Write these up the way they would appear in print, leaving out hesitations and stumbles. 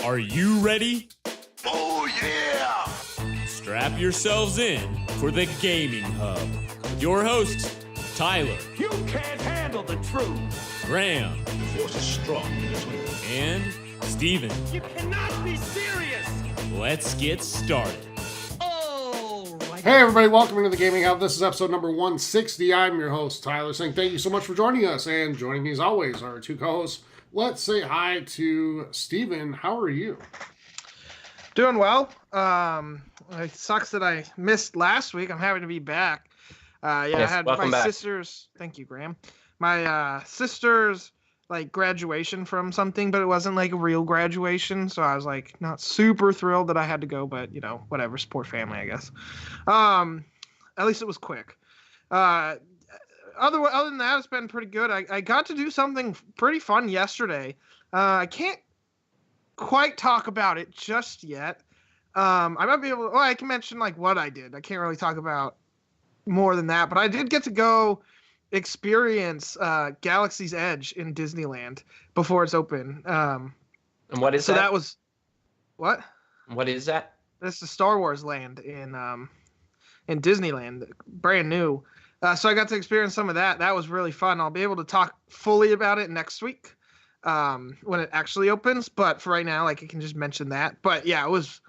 Are you ready? Oh, yeah! Strap yourselves in for the Gaming Hub. With your hosts, Tyler. You can't handle the truth! Graham. The force is strong in this way. And Steven. You cannot be serious! Let's get started. Hey everybody, welcome to the Gaming Hub. This is episode number 160. I'm your host, Tyler, saying thank you so much for joining us. And joining me as always are our two co-hosts. Let's say hi to Steven. How are you? Doing well. It sucks that I missed last week. I'm happy to be back. I had my sister's. Thank you, Graham. My sister's graduation from something, but it wasn't like a real graduation, so I was not super thrilled that I had to go. But whatever, support family, I guess. At least it was quick. Other than that, it's been pretty good. I got to do something pretty fun yesterday. I can't quite talk about it just yet. I might be able to, I can mention what I did. I can't really talk about more than that, but I did get to go experience Galaxy's Edge in Disneyland before it's open. And what is that? So that was what? What is that? That's the Star Wars land in Disneyland, brand new. So I got to experience some of that. That was really fun. I'll be able to talk fully about it next week when it actually opens. But for right now, I can just mention that. But yeah, it was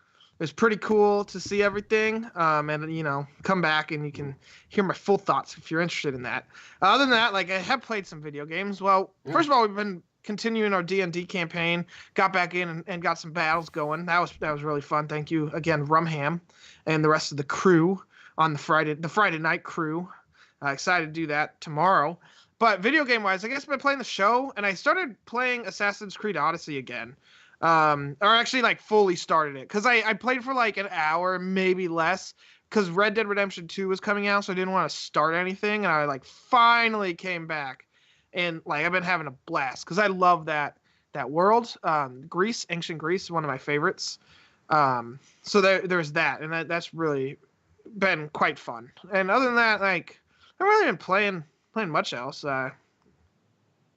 pretty cool to see everything. And come back and you can hear my full thoughts if you're interested in that. Other than that, I have played some video games. Well, first of all, we've been continuing our D&D campaign. Got back in and got some battles going. That was really fun. Thank you again, Rumham, and the rest of the crew on the Friday night crew. Excited to do that tomorrow. But video game wise, I guess I've been playing the show, and I started playing Assassin's Creed Odyssey again. Or actually fully started it, because I played for an hour, maybe less, because Red Dead Redemption 2 was coming out, so I didn't want to start anything, and I finally came back, and I've been having a blast, because I love that world. Greece, ancient Greece, is one of my favorites. So there's that, and that's really been quite fun. And other than that, I've really been playing much else. Yeah,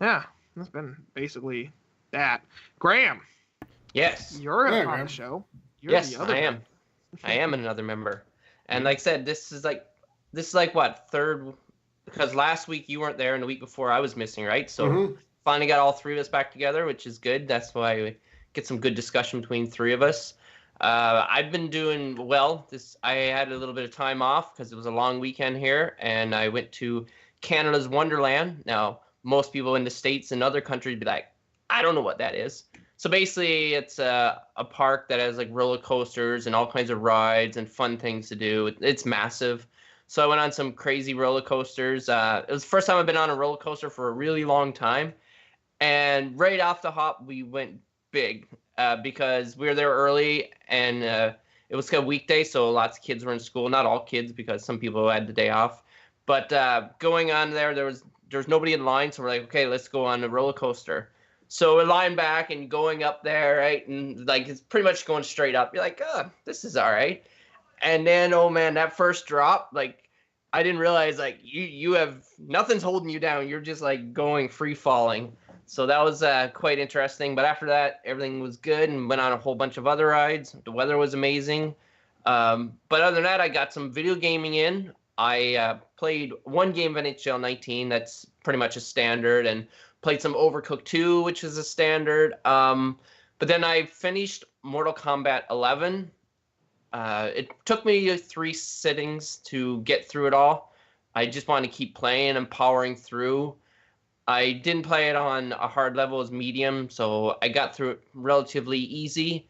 that's been basically that. Graham. Yes. You're on Graham. the show. Yes, I am. I am another member. And like I said, this is what, third, because last week you weren't there and the week before I was missing, right? So finally got all three of us back together, which is good. That's why we get some good discussion between three of us. I've been doing well. I had a little bit of time off because it was a long weekend here, and I went to Canada's Wonderland. Now, most people in the States and other countries be like, I don't know what that is. So basically, it's a park that has roller coasters and all kinds of rides and fun things to do. It's massive. So I went on some crazy roller coasters. It was the first time I've been on a roller coaster for a really long time. And right off the hop, we went big. Because we were there early, and it was a weekday, so lots of kids were in school. Not all kids, because some people had the day off. But going on there was nobody in line, so we're like, okay, let's go on a roller coaster. So we're lying back and going up there, right? And it's pretty much going straight up. You're like, oh, this is all right. And then, oh man, that first drop, I didn't realize you have nothing's holding you down. You're just going free falling. So that was quite interesting. But after that, everything was good and went on a whole bunch of other rides. The weather was amazing. But other than that, I got some video gaming in. I played one game of NHL 19. That's pretty much a standard. And played some Overcooked 2, which is a standard. But then I finished Mortal Kombat 11. It took me 3 sittings to get through it all. I just wanted to keep playing and powering through. I didn't play it on a hard level as medium, so I got through it relatively easy.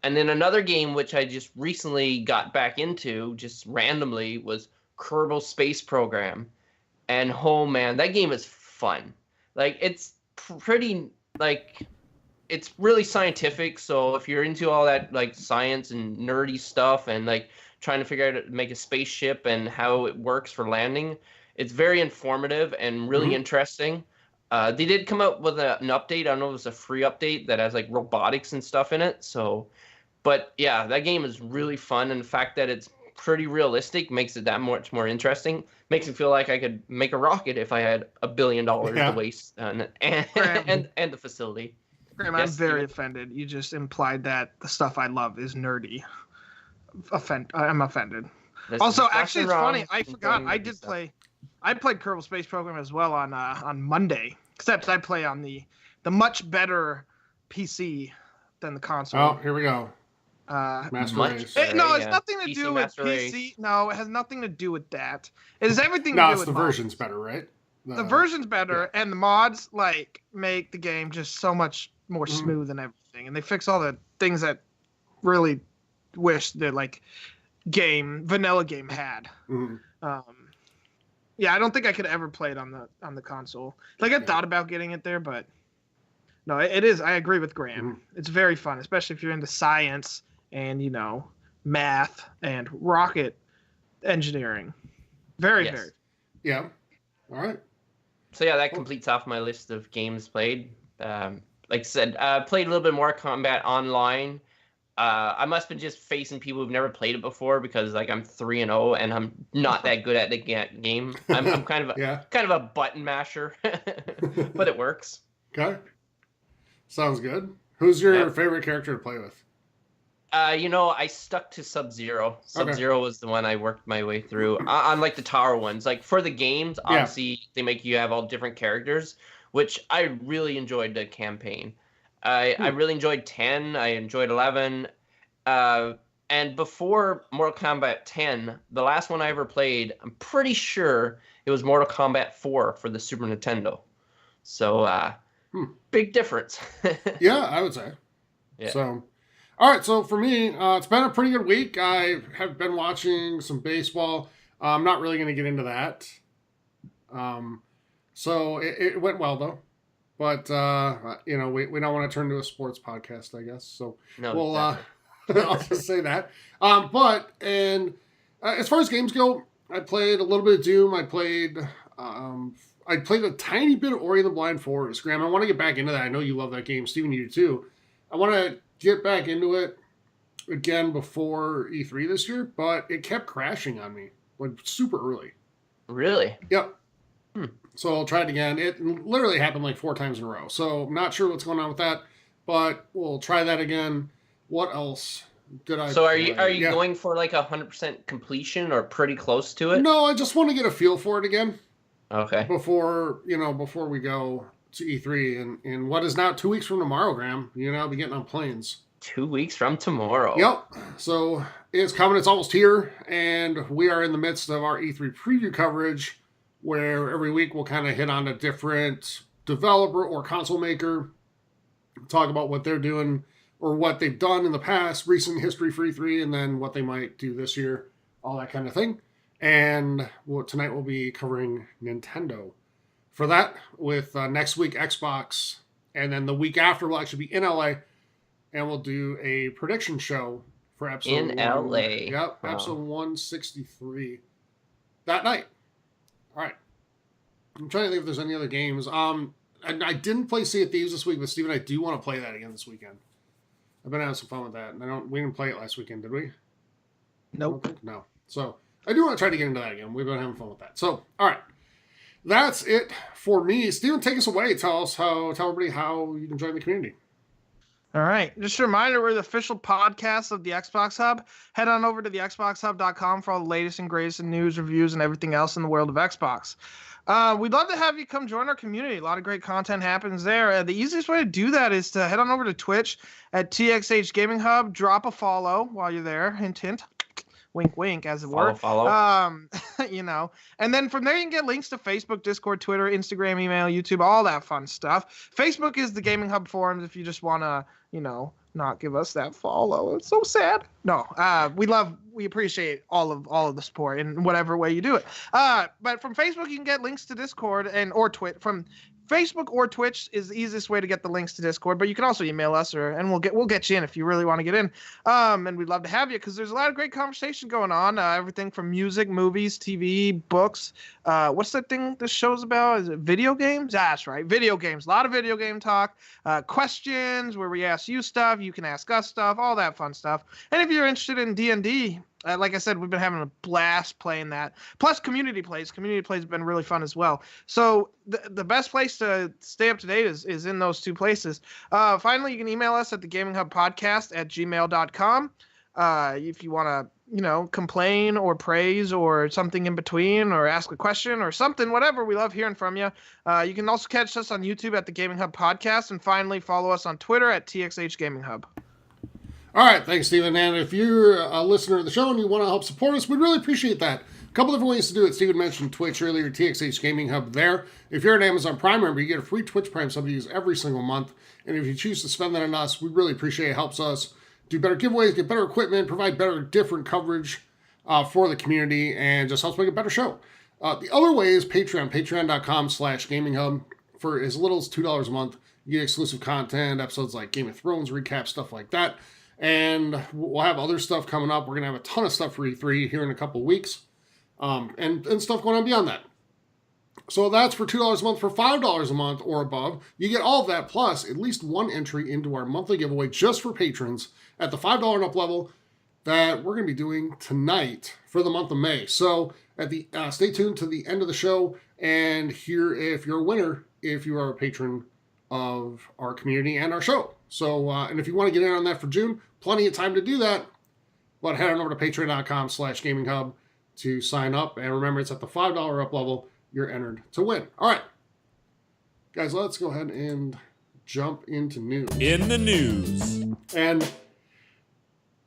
And then another game which I just recently got back into, just randomly, was Kerbal Space Program. And oh man, that game is fun. It's pretty, it's really scientific, so if you're into all that, science and nerdy stuff and, trying to figure out how to make a spaceship and how it works for landing, it's very informative and really interesting. They did come out with an update. I don't know if it was a free update that has robotics and stuff in it. So, but yeah, that game is really fun. And the fact that it's pretty realistic makes it that much more interesting. Makes me feel like I could make a rocket if I had $1 billion to waste and the facility. Graham, Yes, I'm very Steven? offended. You just implied that the stuff I love is nerdy. I'm offended. There's Also, nothing actually, it's wrong funny. I with forgot. enjoying I nerdy did stuff. play. I played Kerbal Space Program as well on Monday. Except I play on the much better PC than the console. Oh, here we go. Master Much Race. better. No, it's yeah. nothing to PC do with Master PC. Race. No, it has nothing to do with that. It has everything to No, do it's with the mods. version's better, right? The version's better, and the mods like make the game just so much more smooth and everything. And they fix all the things that really wish that like vanilla game had. Mhm. Yeah, I don't think I could ever play it on the console. Like I thought about getting it there, but no, it is. I agree with Graham. It's very fun, especially if you're into science and math and rocket engineering. Very, Yes. very. Yeah. All right. So yeah, that completes off my list of games played. Like I said, played a little bit more Combat Online. I must have been just facing people who've never played it before because like I'm 3-0 and I'm not that good at the game. I'm kind of a button masher, but it works. Okay. Sounds good. Who's your favorite character to play with? I stuck to Sub-Zero. Sub-Zero was the one I worked my way through. On like the tower ones, like for the games, obviously they make you have all different characters, which I really enjoyed the campaign. I really enjoyed 10. I enjoyed 11. And before Mortal Kombat 10, the last one I ever played, I'm pretty sure it was Mortal Kombat 4 for the Super Nintendo. So, big difference. Yeah, I would say. Yeah. So, all right. So for me, it's been a pretty good week. I have been watching some baseball. I'm not really going to get into that. So it went well though. But, we don't want to turn to a sports podcast, I guess. So No, we'll, exactly. I'll just say that. As far as games go, I played a little bit of Doom. I played a tiny bit of Ori and the Blind Forest. Graham, I want to get back into that. I know you love that game. Steven, you do too. I want to get back into it again before E3 this year, but it kept crashing on me, like super early. Really? Yep. So I'll try it again. It literally happened like 4 times in a row. So I'm not sure what's going on with that, but we'll try that again. What else did I So play? are you going for like 100% completion or pretty close to it? No, I just want to get a feel for it again. Okay. Before we go to E3 and what is now 2 weeks from tomorrow, Graham. I'll be getting on planes. 2 weeks from tomorrow. Yep. So it's coming. It's almost here. And we are in the midst of our E3 preview coverage where every week we'll kind of hit on a different developer or console maker, talk about what they're doing or what they've done in the past, recent history for E3, and then what they might do this year, all that kind of thing. And tonight we'll be covering Nintendo. For that, with next week Xbox, and then the week after we'll actually be in LA, and we'll do a prediction show for episode In LA. Yep, episode 163 that night. All right. I'm trying to think if there's any other games. I didn't play Sea of Thieves this week, but Steven, I do want to play that again this weekend. I've been having some fun with that, and we didn't play it last weekend, did we? Nope. No. So I do want to try to get into that again. We've been having fun with that. So, all right. That's it for me. Steven, take us away. Tell everybody how you can join the community. All right. Just a reminder, we're the official podcast of the Xbox Hub. Head on over to the xboxhub.com for all the latest and greatest news, reviews, and everything else in the world of Xbox. We'd love to have you come join our community. A lot of great content happens there. The easiest way to do that is to head on over to Twitch at TXH Gaming Hub. Drop a follow while you're there. Hint, hint. Wink, wink, as it were. Follow. And then from there you can get links to Facebook, Discord, Twitter, Instagram, email, YouTube, all that fun stuff. Facebook is the Gaming Hub forums if you just want to, not give us that follow. It's so sad. No, we appreciate all of the support in whatever way you do it. But from Facebook you can get links to Discord or Twitch. From Facebook or Twitch is the easiest way to get the links to Discord, but you can also email us and we'll get you in if you really want to get in. And we'd love to have you because there's a lot of great conversation going on. Everything from music, movies, TV, books. What's that thing this show's about? Is it video games? That's right, video games. A lot of video game talk. Questions where we ask you stuff, you can ask us stuff, all that fun stuff. And if you're interested in D&D, Like I said, we've been having a blast playing that. Plus, community plays. Community plays have been really fun as well. So the best place to stay up to date is in those two places. Finally, you can email us at thegaminghubpodcast@gmail.com. If you want to, complain or praise or something in between, or ask a question or something, whatever. We love hearing from you. You can also catch us on YouTube at the Gaming Hub Podcast, and finally follow us on Twitter at TXH Gaming Hub. All right, thanks, Steven. And if you're a listener of the show and you want to help support us, we'd really appreciate that. A couple different ways to do it. Steven mentioned Twitch earlier, TXH Gaming Hub there. If you're an Amazon Prime member, you get a free Twitch Prime sub to use every single month. And if you choose to spend that on us, we really appreciate it. It helps us do better giveaways, get better equipment, provide better, different coverage for the community, and just helps make a better show. The other way is Patreon, patreon.com/gaminghub. For as little as $2 a month, you get exclusive content, episodes like Game of Thrones, recaps, stuff like that. And we'll have other stuff coming up. We're going to have a ton of stuff for E3 here in a couple weeks. And stuff going on beyond that. So that's for $2 a month. For $5 a month or above, you get all of that, plus at least one entry into our monthly giveaway just for patrons at the $5 and up level that we're going to be doing tonight for the month of May. So stay tuned to the end of the show and hear if you're a winner, if you are a patron of our community and our show. So, and if you want to get in on that for June, plenty of time to do that. But head on over to patreon.com/gaminghub to sign up. And remember, it's at the $5 up level. You're entered to win. All right. Guys, let's go ahead and jump into news. In the news. And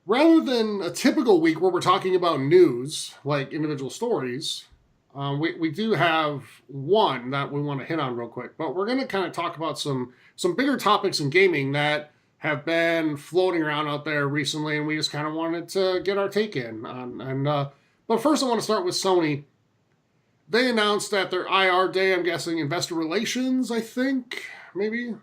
rather than a typical week where we're talking about news, like individual stories, we do have one that we want to hit on real quick. But we're going to kind of talk about some bigger topics in gaming that have been floating around out there recently, and we just kind of wanted to get our take in on. But first, I want to start with Sony. They announced at their IR day, I'm guessing investor relations, I think, maybe,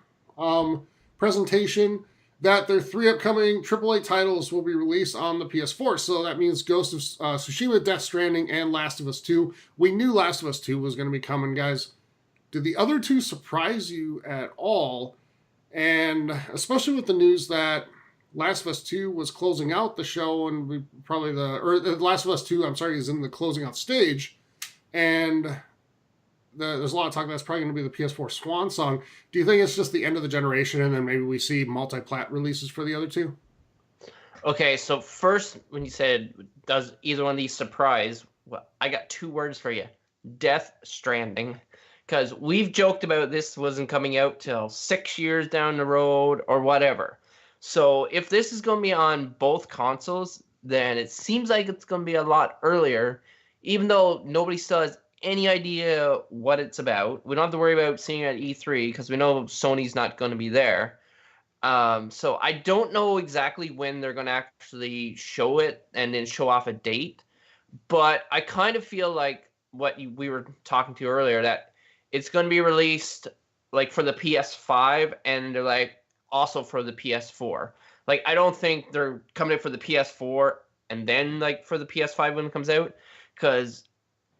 presentation, that their 3 upcoming AAA titles will be released on the PS4. So that means Ghost of Tsushima, Death Stranding, and Last of Us 2. We knew Last of Us 2 was going to be coming, guys. Did the other two surprise you at all? And especially with the news that Last of Us 2 was closing out the show, and the Last of Us 2, is in the closing out stage. And there's a lot of talk that's probably going to be the PS4 swan song. Do you think it's just the end of the generation, and then maybe we see multi-plat releases for the other two? Okay, so first, when you said, does either one of these surprise, well, I got 2 words for you. Death Stranding. Because we've joked about this wasn't coming out till 6 years down the road or whatever. So if this is going to be on both consoles, then it seems like it's going to be a lot earlier, even though nobody still has any idea what it's about. We don't have to worry about seeing it at E3 because we know Sony's not going to be there. So I don't know exactly when they're going to actually show it and then show off a date. But I kind of feel like what we were talking to earlier, that it's going to be released like for the PS5 and they're like also for the PS4. Like, I don't think they're coming out for the PS4 and then like for the PS5 when it comes out, because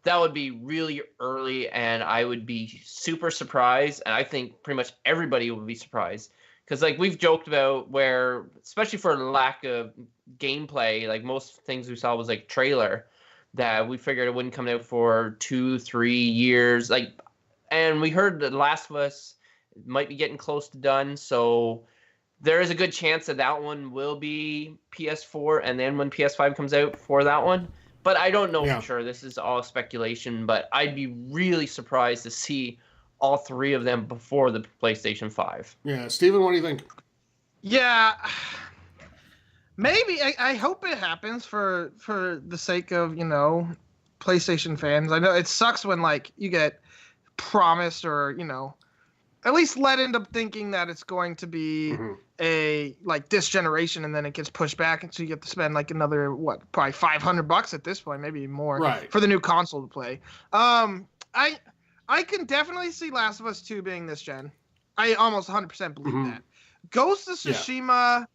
that would be really early and I would be super surprised. And I think pretty much everybody will be surprised. Because like we've joked about where, especially for lack of gameplay, like most things we saw was like trailer, that we figured it wouldn't come out for 2-3 years. Like, and we heard that Last of Us might be getting close to done. So there is a good chance that that one will be PS4 and then when PS5 comes out for that one. But I don't know for sure. This is all speculation, but I'd be really surprised to see all 3 of them before the PlayStation 5. Yeah, Steven, what do you think? Yeah, maybe. I hope it happens for the sake of, PlayStation fans. I know it sucks when, like, you get promised or, at least led into thinking that it's going to be a, like, this generation, and then it gets pushed back, and so you get to spend, like, another, probably $500 at this point, maybe more, for the new console to play. I can definitely see Last of Us 2 being this gen. I almost 100% believe that. Ghost of Tsushima,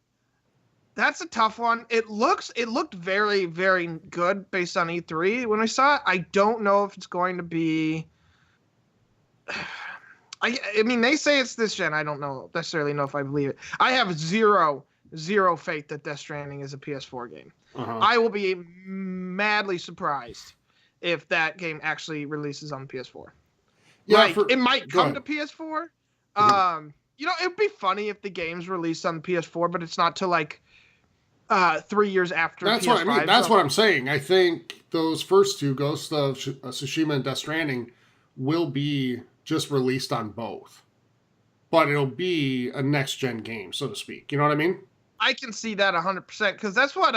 that's a tough one. It looked very, very good based on E3 when we saw it. I don't know if it's going to be... I mean, they say it's this gen. I don't necessarily know if I believe it. I have zero zero faith that Death Stranding is a PS4 game. Uh-huh. I will be madly surprised if that game actually releases on PS4. Yeah, it might go come ahead. to PS4. Mhm. It'd be funny if the game's released on the PS4, but it's not till 3 years after That's PS5. what I mean. That's what I'm saying. I think those first two, Ghost of Tsushima and Death Stranding, will be just released on both. But it'll be a next-gen game, so to speak. You know what I mean? I can see that 100% because that's what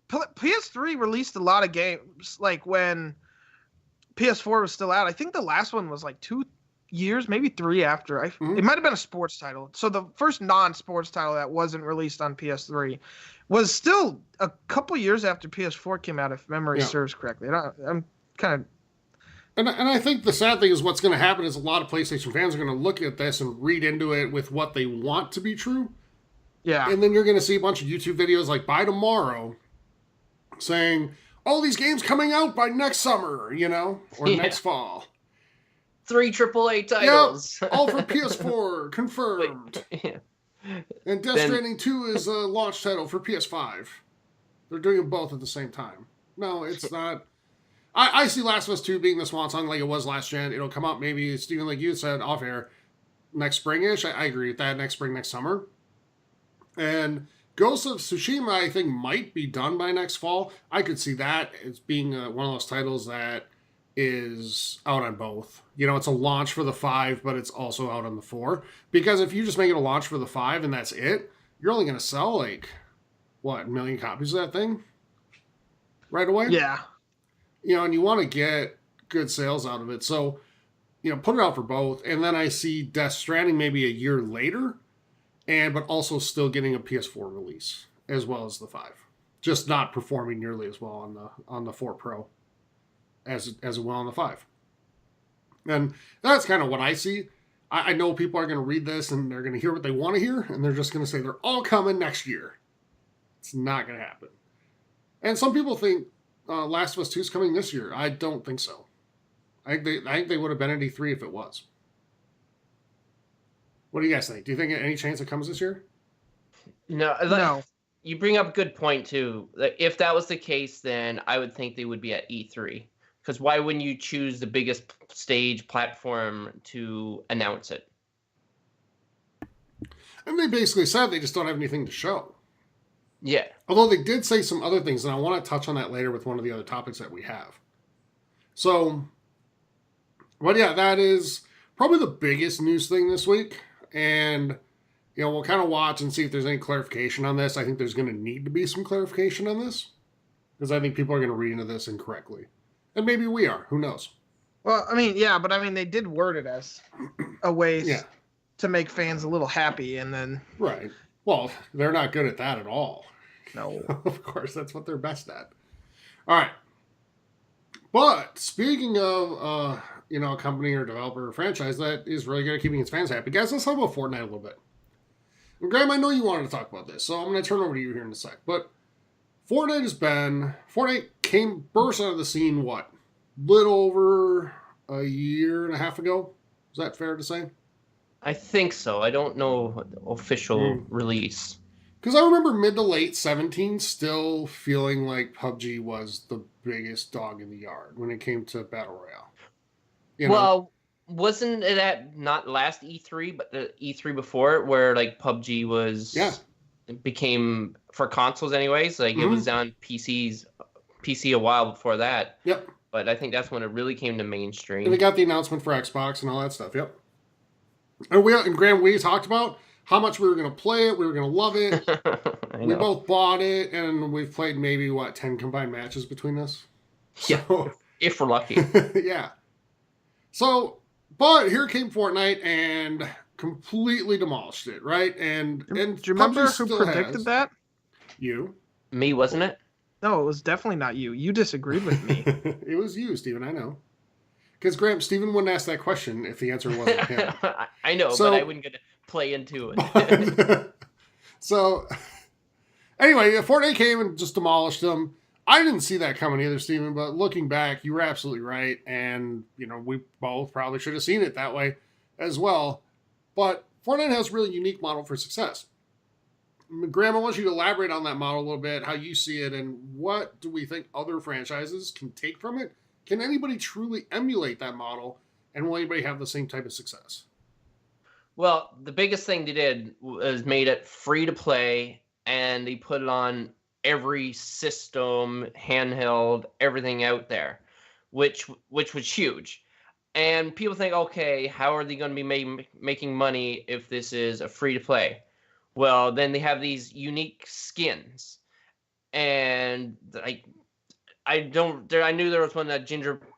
PS3 released a lot of games when PS4 was still out. I think the last one was 2 years, maybe 3 after. It might have been a sports title. So the first non-sports title that wasn't released on PS3 was still a couple years after PS4 came out, if memory serves correctly. I'm kind of... And I think the sad thing is what's going to happen is a lot of PlayStation fans are going to look at this and read into it with what they want to be true. Yeah. And then you're going to see a bunch of YouTube videos by tomorrow saying, oh, these games coming out by next summer, or next fall. 3 AAA titles. Yep, all for PS4, confirmed. Yeah. And Death Stranding 2 is a launch title for PS5. They're doing them both at the same time. No, it's not. I see Last of Us 2 being the swan song like it was last gen. It'll come out maybe, Steven, like you said, off air, next spring-ish. I agree with that, next spring, next summer. And Ghost of Tsushima, I think, might be done by next fall. I could see that as being one of those titles that is out on both. It's a launch for the 5, but it's also out on the 4. Because if you just make it a launch for the 5 and that's it, you're only going to sell, a million copies of that thing? Right away? Yeah. And you want to get good sales out of it. So, put it out for both. And then I see Death Stranding maybe a year later, but also still getting a PS4 release as well as the 5. Just not performing nearly as well on the 4 Pro as well on the 5. And that's kind of what I see. I know people are going to read this and they're going to hear what they want to hear, and they're just going to say they're all coming next year. It's not going to happen. And some people think Last of Us 2 is coming this year. I don't think so. I think they would have been at E3 if it was. What do you guys think? Do you think any chance it comes this year? No. You bring up a good point, too. If that was the case, then I would think they would be at E3. Because why wouldn't you choose the biggest stage platform to announce it? And they basically said they just don't have anything to show. Yeah. Although they did say some other things, and I want to touch on that later with one of the other topics that we have. So, but yeah, that is probably the biggest news thing this week. And, we'll kind of watch and see if there's any clarification on this. I think there's going to need to be some clarification on this. Because I think people are going to read into this incorrectly. And maybe we are. Who knows? Well, they did word it as a way to make fans a little happy, and then... Right. Well, they're not good at that at all. No. Of course, that's what they're best at. All right. But speaking of, a company or developer or franchise that is really good at keeping its fans happy, guys, let's talk about Fortnite a little bit. And Graham, I know you wanted to talk about this, so I'm going to turn over to you here in a sec. But Fortnite burst out of the scene, little over a year and a half ago? Is that fair to say? I think so. I don't know the official release. Because I remember mid to late 2017 still feeling like PUBG was the biggest dog in the yard when it came to Battle Royale. Well, wasn't it at not last E3, but the E3 before it, where PUBG was became for consoles anyways? It was on PC a while before that. Yep. But I think that's when it really came to mainstream. And they got the announcement for Xbox and all that stuff. Yep. And Graham, we talked about how much we were going to play it. We were going to love it. We both bought it, and we've played maybe, 10 combined matches between us? Yeah, if we're lucky. Yeah. So, but here came Fortnite and completely demolished it, right? And do you remember PUBG who predicted that? You. Me, wasn't it? No, it was definitely not you. You disagreed with me. It was you, Steven, I know. Because, Graham, Steven wouldn't ask that question if the answer wasn't him. I know, but I wouldn't get to play into it. So, anyway, Fortnite came and just demolished them. I didn't see that coming either, Steven, but looking back, you were absolutely right. And, we both probably should have seen it that way as well. But Fortnite has a really unique model for success. Graham, I want you to elaborate on that model a little bit, how you see it, and what do we think other franchises can take from it? Can anybody truly emulate that model, and will anybody have the same type of success? Well, the biggest thing they did was made it free to play, and they put it on every system, handheld, everything out there, which was huge. And people think, okay, how are they going to be making money if this is a free to play? Well, then they have these unique skins, and I knew there was one that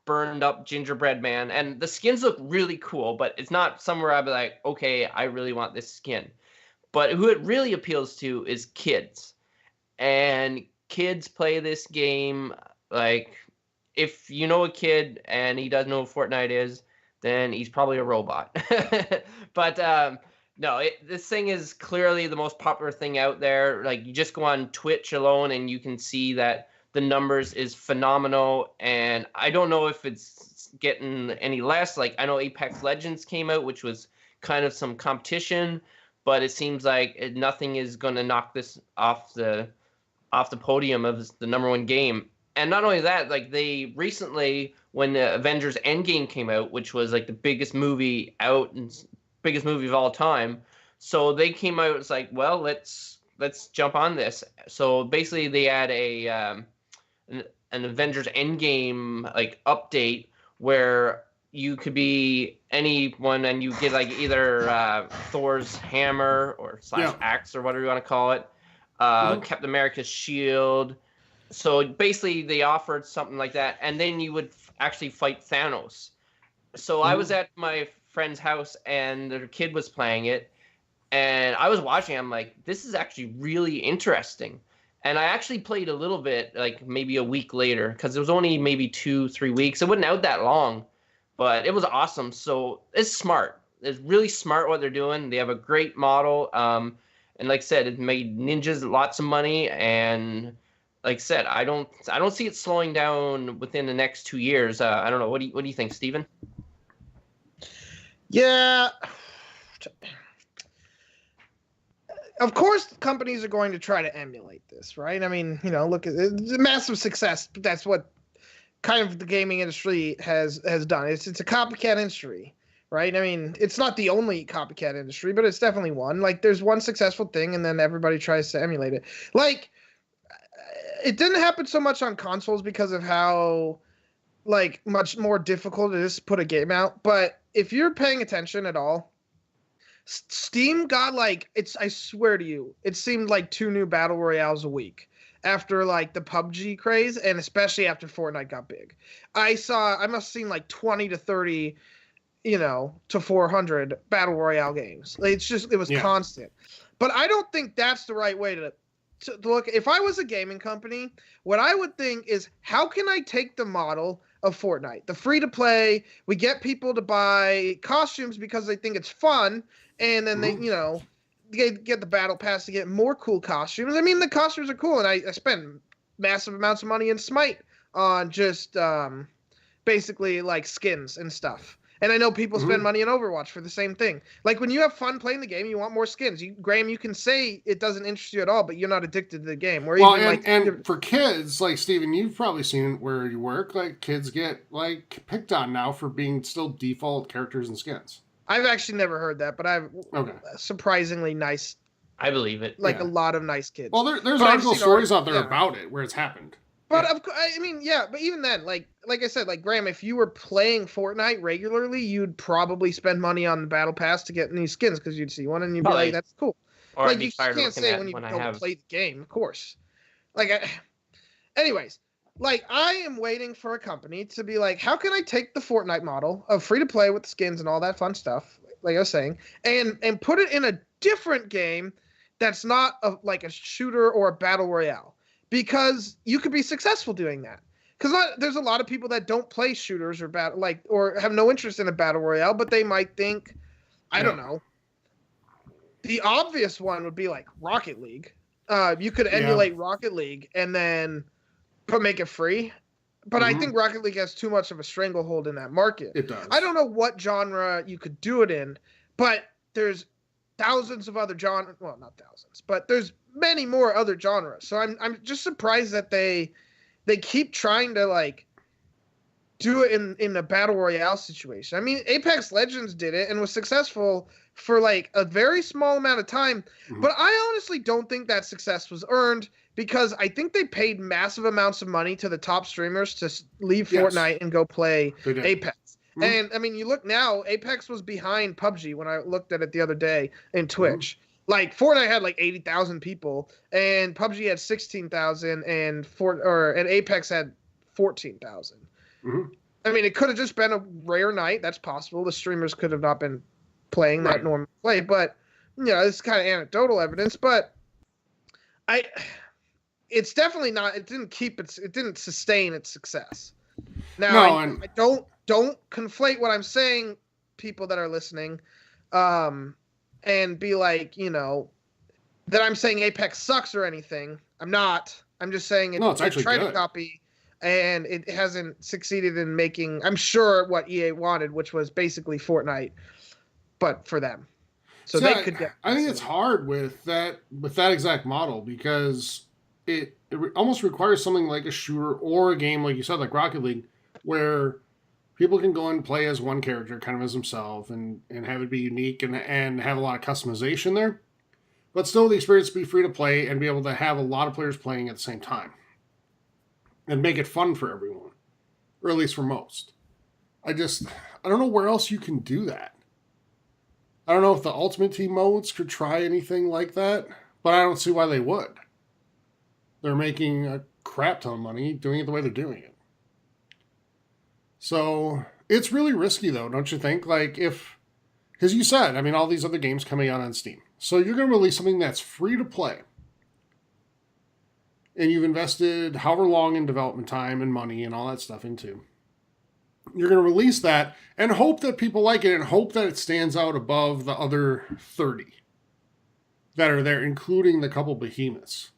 burned up gingerbread man, and the skins look really cool, but it's not somewhere I'd be like, okay, I really want this skin. But who it really appeals to is kids, and kids play this game. Like, if you know a kid and he doesn't know what Fortnite is, then he's probably a robot. But no, this thing is clearly the most popular thing out there. Like, you just go on Twitch alone and you can see that the numbers is phenomenal. And I don't know if it's getting any less. Like, I know Apex Legends came out, which was kind of some competition, but it seems like nothing is going to knock this off the podium of the number one game. And not only that, like, they recently, when the Avengers Endgame came out, which was like the biggest movie out and biggest movie of all time, so they came out, it's like, well, let's jump on this. So basically they had an Avengers Endgame like update where you could be anyone and you get like either Thor's hammer or / axe or whatever you want to call it, Captain America's shield. So basically they offered something like that, and then you would actually fight Thanos. So I was at my friend's house and their kid was playing it, and I was watching. I'm like, this is actually really interesting. And I actually played a little bit, like maybe a week later, because it was only maybe 2-3 weeks. It wasn't out that long, but it was awesome. So it's smart. It's really smart what they're doing. They have a great model. And like I said, it made ninjas lots of money. And like I said, I don't see it slowing down within the next 2 years. I don't know. What do you think, Steven? Yeah. Of course, companies are going to try to emulate this, right? I mean, look, it's a massive success. But that's what kind of the gaming industry has done. It's a copycat industry, right? I mean, it's not the only copycat industry, but it's definitely one. Like, there's one successful thing, and then everybody tries to emulate it. Like, it didn't happen so much on consoles because of how, like, much more difficult it is to put a game out. But if you're paying attention at all, Steam got I swear to you, it seemed like 2 new battle royales a week after like the PUBG craze, and especially after Fortnite got big. I must have seen like 20 to 30, to 400 battle royale games. Like, it was constant. But I don't think that's the right way to look. If I was a gaming company, what I would think is, how can I take the model of Fortnite, the free to play, we get people to buy costumes because they think it's fun, and then they get the battle pass to get more cool costumes. I mean, the costumes are cool, and I spend massive amounts of money in Smite on just basically like skins and stuff. And I know people spend money in Overwatch for the same thing. Like, when you have fun playing the game, you want more skins. Graham, you can say it doesn't interest you at all, but you're not addicted to the game. And for kids, like Steven, you've probably seen where you work, like, kids get like picked on now for being still default characters and skins. I've actually never heard that, but I've surprisingly nice. I believe it. Like, a lot of nice kids. Well, there's article stories out there about it where it's happened. But I mean, but even then, like I said, like, Graham, if you were playing Fortnite regularly, you'd probably spend money on the battle pass to get new skins, because you'd see one and you'd be like, "That's cool." Or like, you can't say when you don't play the game, of course. Anyways, like, I am waiting for a company to be like, how can I take the Fortnite model of free to play with the skins and all that fun stuff, like I was saying, and put it in a different game that's not like a shooter or a battle royale. Because you could be successful doing that. Because there's a lot of people that don't play shooters or have no interest in a battle royale, but they might think, I don't know. The obvious one would be like Rocket League. You could emulate Rocket League and then make it free. But I think Rocket League has too much of a stranglehold in that market. It does. I don't know what genre you could do it in, but there's thousands of other genres. Well, not thousands, but there's many more other genres. So I'm just surprised that they keep trying to like do it in a battle royale situation. I mean, Apex Legends did it and was successful for like a very small amount of time, but I honestly don't think that success was earned because I think they paid massive amounts of money to the top streamers to leave Fortnite and go play Apex. And I mean, you look now, Apex was behind PUBG when I looked at it the other day in Twitch. Like Fortnite had like 80,000 people and PUBG had 16,000 and Apex had 14,000. I mean, it could have just been a rare night. That's possible. The streamers could have not been playing that normal play, but you know, it's kind of anecdotal evidence. But it's definitely not. It didn't sustain its success. Now, I don't conflate what I'm saying, people that are listening, and be like, you know, that I'm saying Apex sucks or anything. I'm not. I'm just saying it's actually tried good. to copy. And it hasn't succeeded in making, I'm sure, what EA wanted, which was basically Fortnite, but for them. So they could get. I think it's hard with that exact model because it almost requires something like a shooter or a game like you said, like Rocket League, where people can go and play as one character, kind of as themselves, and have it be unique and have a lot of customization there, but still the experience be free to play and be able to have a lot of players playing at the same time. And make it fun for everyone. Or at least for most. I don't know where else you can do that. I don't know if the Ultimate Team modes could try anything like that, but I don't see why they would. They're making a crap ton of money doing it the way they're doing it. So, it's really risky though, don't you think? Like, because you said, I mean, all these other games coming out on Steam. So you're going to release something that's free to play. And you've invested however long in development time and money and all that stuff into. You're going to release that and hope that people like it and hope that it stands out above the other 30 that are there, including the couple behemoths.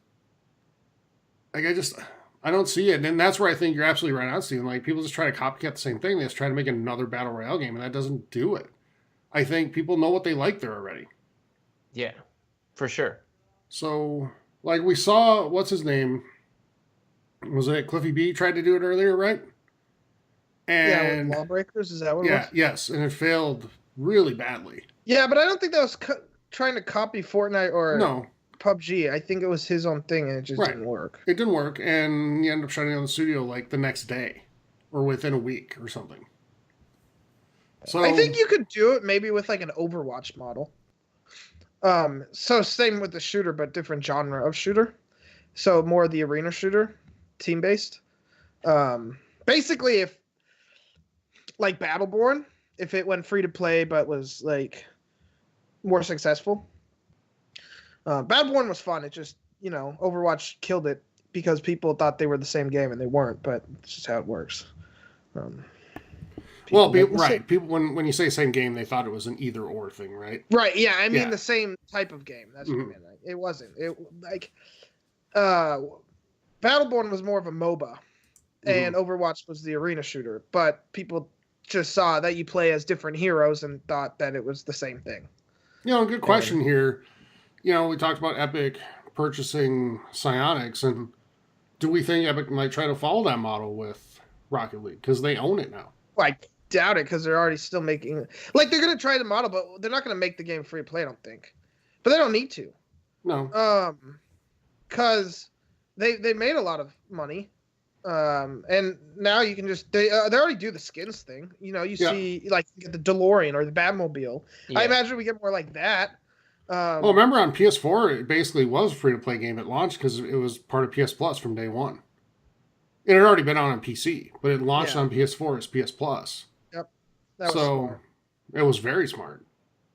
Like, I don't see it. And that's where I think you're absolutely right on, Steven. Like, people just try to copycat the same thing. They just try to make another Battle Royale game, and that doesn't do it. I think people know what they like there already. Yeah, for sure. So... like we saw, what's his name? Was it Cliffy B tried to do it earlier, right? And with Lawbreakers, is that what it was? Yes, and it failed really badly. Yeah, but I don't think that was trying to copy Fortnite or PUBG. I think it was his own thing, and it just didn't work. It didn't work, and he ended up shutting down the studio like the next day, or within a week or something. So I think you could do it maybe with like an Overwatch model. So same with the shooter, but different genre of shooter. So more the arena shooter, team-based. Basically, if like Battleborn, if it went free to play but was like more successful. Battleborn was fun. It just, you know, Overwatch killed it because people thought they were the same game and they weren't. But it's just how it works. People, when you say same game, they thought it was an either or thing, right? Right. Yeah. I mean the same type of game. That's what I mean. Like, it wasn't. It like Battleborn was more of a MOBA, and Overwatch was the arena shooter. But people just saw that you play as different heroes and thought that it was the same thing. You know, good question here. You know, we talked about Epic purchasing Psyonix, and do we think Epic might try to follow that model with Rocket League because they own it now? I doubt it because they're already still making like they're gonna try the model, but they're not gonna make the game free to play. I don't think, but they don't need to. No. Because they made a lot of money, and now you can just they already do the skins thing. You know, you see like you get the DeLorean or the Batmobile. Yeah. I imagine we get more like that. Well, remember on PS4, it basically was a free to play game at launch because it was part of PS Plus from day one. It had already been on PC, but it launched on PS4 as PS Plus. Yep. That was smart. It was very smart.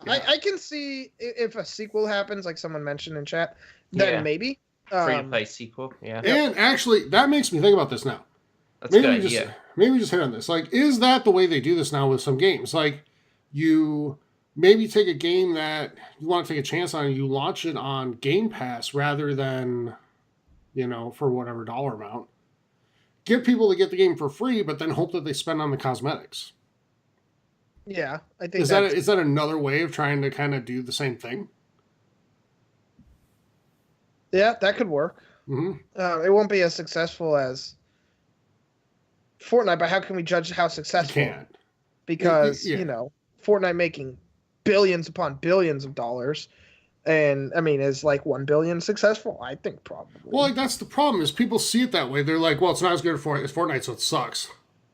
Yeah. I can see if a sequel happens, like someone mentioned in chat, then maybe. Free to play sequel, yeah. And actually, that makes me think about this now. That's a good idea. Maybe we just hit on this. Like, is that the way they do this now with some games? Like, you maybe take a game that you want to take a chance on and you launch it on Game Pass rather than, you know, for whatever dollar amount. Get people to get the game for free, but then hope that they spend on the cosmetics. Yeah, I think is that another way of trying to kind of do the same thing? Yeah, that could work. Mm-hmm. It won't be as successful as Fortnite, but how can we judge how successful? You can't. Because, Yeah. Fortnite making billions upon billions of dollars. And, I mean, is like 1 billion successful? I think probably. Well, like, that's the problem is people see it that way. They're like, well, it's not as good as Fortnite, so it sucks.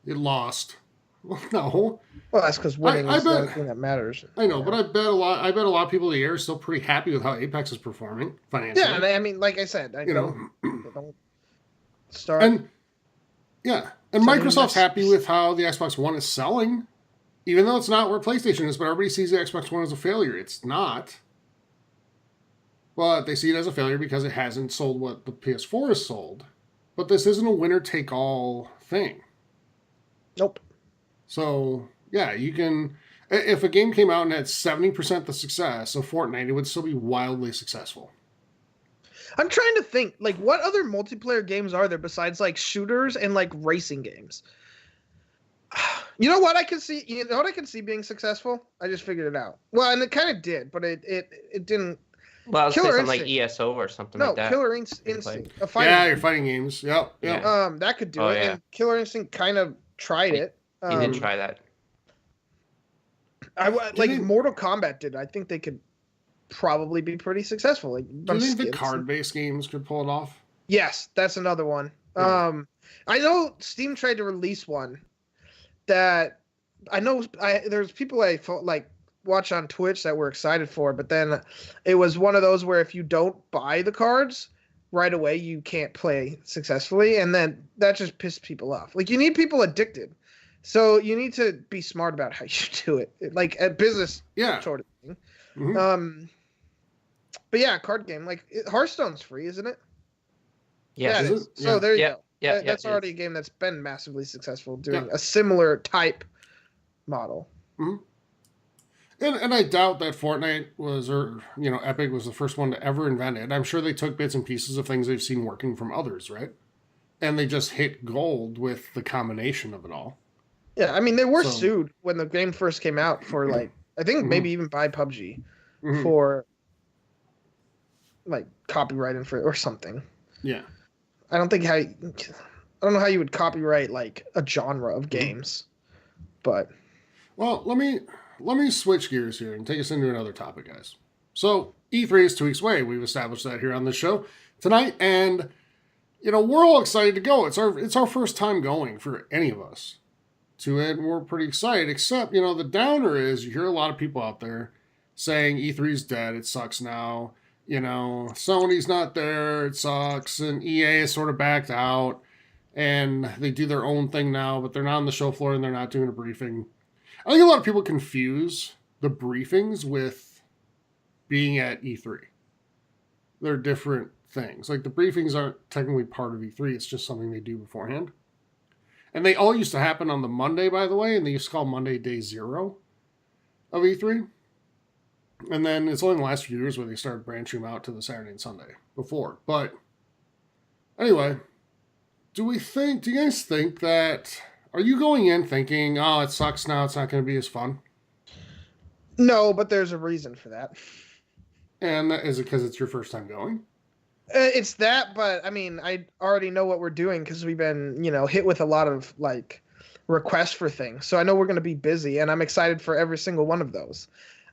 It lost. Well, no. Well, that's because winning is the only thing that matters. I know, but I bet a lot of people in the air are still pretty happy with how Apex is performing financially. Yeah, I mean, like I said, don't start. And Microsoft's happy with how the Xbox One is selling, even though it's not where PlayStation is. But everybody sees the Xbox One as a failure. It's not. But they see it as a failure because it hasn't sold what the PS4 has sold. But this isn't a winner-take-all thing. Nope. So, yeah, you can... If a game came out and had 70% the success of Fortnite, it would still be wildly successful. I'm trying to think, like, what other multiplayer games are there besides, like, shooters and, like, racing games? You know what I can see? You know what I can see being successful? I just figured it out. Well, and it kind of did, but it didn't... Well, I was saying something like ESO or something like that. No, Killer Instinct. You're fighting games. Yep. Yeah. That could do it. Yeah. And Killer Instinct kind of tried it. He did try that. Mortal Kombat did. I think they could probably be pretty successful. Like, do you think the card-based games could pull it off? Yes, that's another one. Yeah. I know Steam tried to release one that I know. There's people I watch on Twitch that were excited for, but then it was one of those where if you don't buy the cards right away, you can't play successfully, and then that just pissed people off. Like, you need people addicted, so you need to be smart about how you do it, like a business sort of thing. Mm-hmm. But yeah, card game like Hearthstone's free, isn't it? Yes. Yeah, it is. So there you go. Yeah, that's already a game that's been massively successful doing a similar type model. Mm-hmm. And I doubt that Fortnite was, or Epic was the first one to ever invent it. I'm sure they took bits and pieces of things they've seen working from others, right? And they just hit gold with the combination of it all. Yeah, I mean, they were sued when the game first came out for, like, I think maybe even by PUBG for, like, copyright or something. Yeah. I don't know how you would copyright, like, a genre of games, but... Well, let me switch gears here and take us into another topic, guys. So, E3 is 2 weeks away. We've established that here on this show tonight, and we're all excited to go. It's our first time going for any of us to it, and we're pretty excited. Except, the downer is you hear a lot of people out there saying E3's dead. It sucks now. Sony's not there. It sucks, and EA is sort of backed out, and they do their own thing now, but they're not on the show floor and they're not doing a briefing. I think a lot of people confuse the briefings with being at E3. They're different things. Like, the briefings aren't technically part of E3. It's just something they do beforehand. And they all used to happen on the Monday, by the way, and they used to call Monday day 0 of E3. And then it's only the last few years where they started branching them out to the Saturday and Sunday before. But anyway, do you guys think that... Are you going in thinking, oh, it sucks now, it's not going to be as fun? No, but there's a reason for that. And is it because it's your first time going? It's that, but I mean, I already know what we're doing because we've been, hit with a lot of, like, requests for things. So I know we're going to be busy, and I'm excited for every single one of those.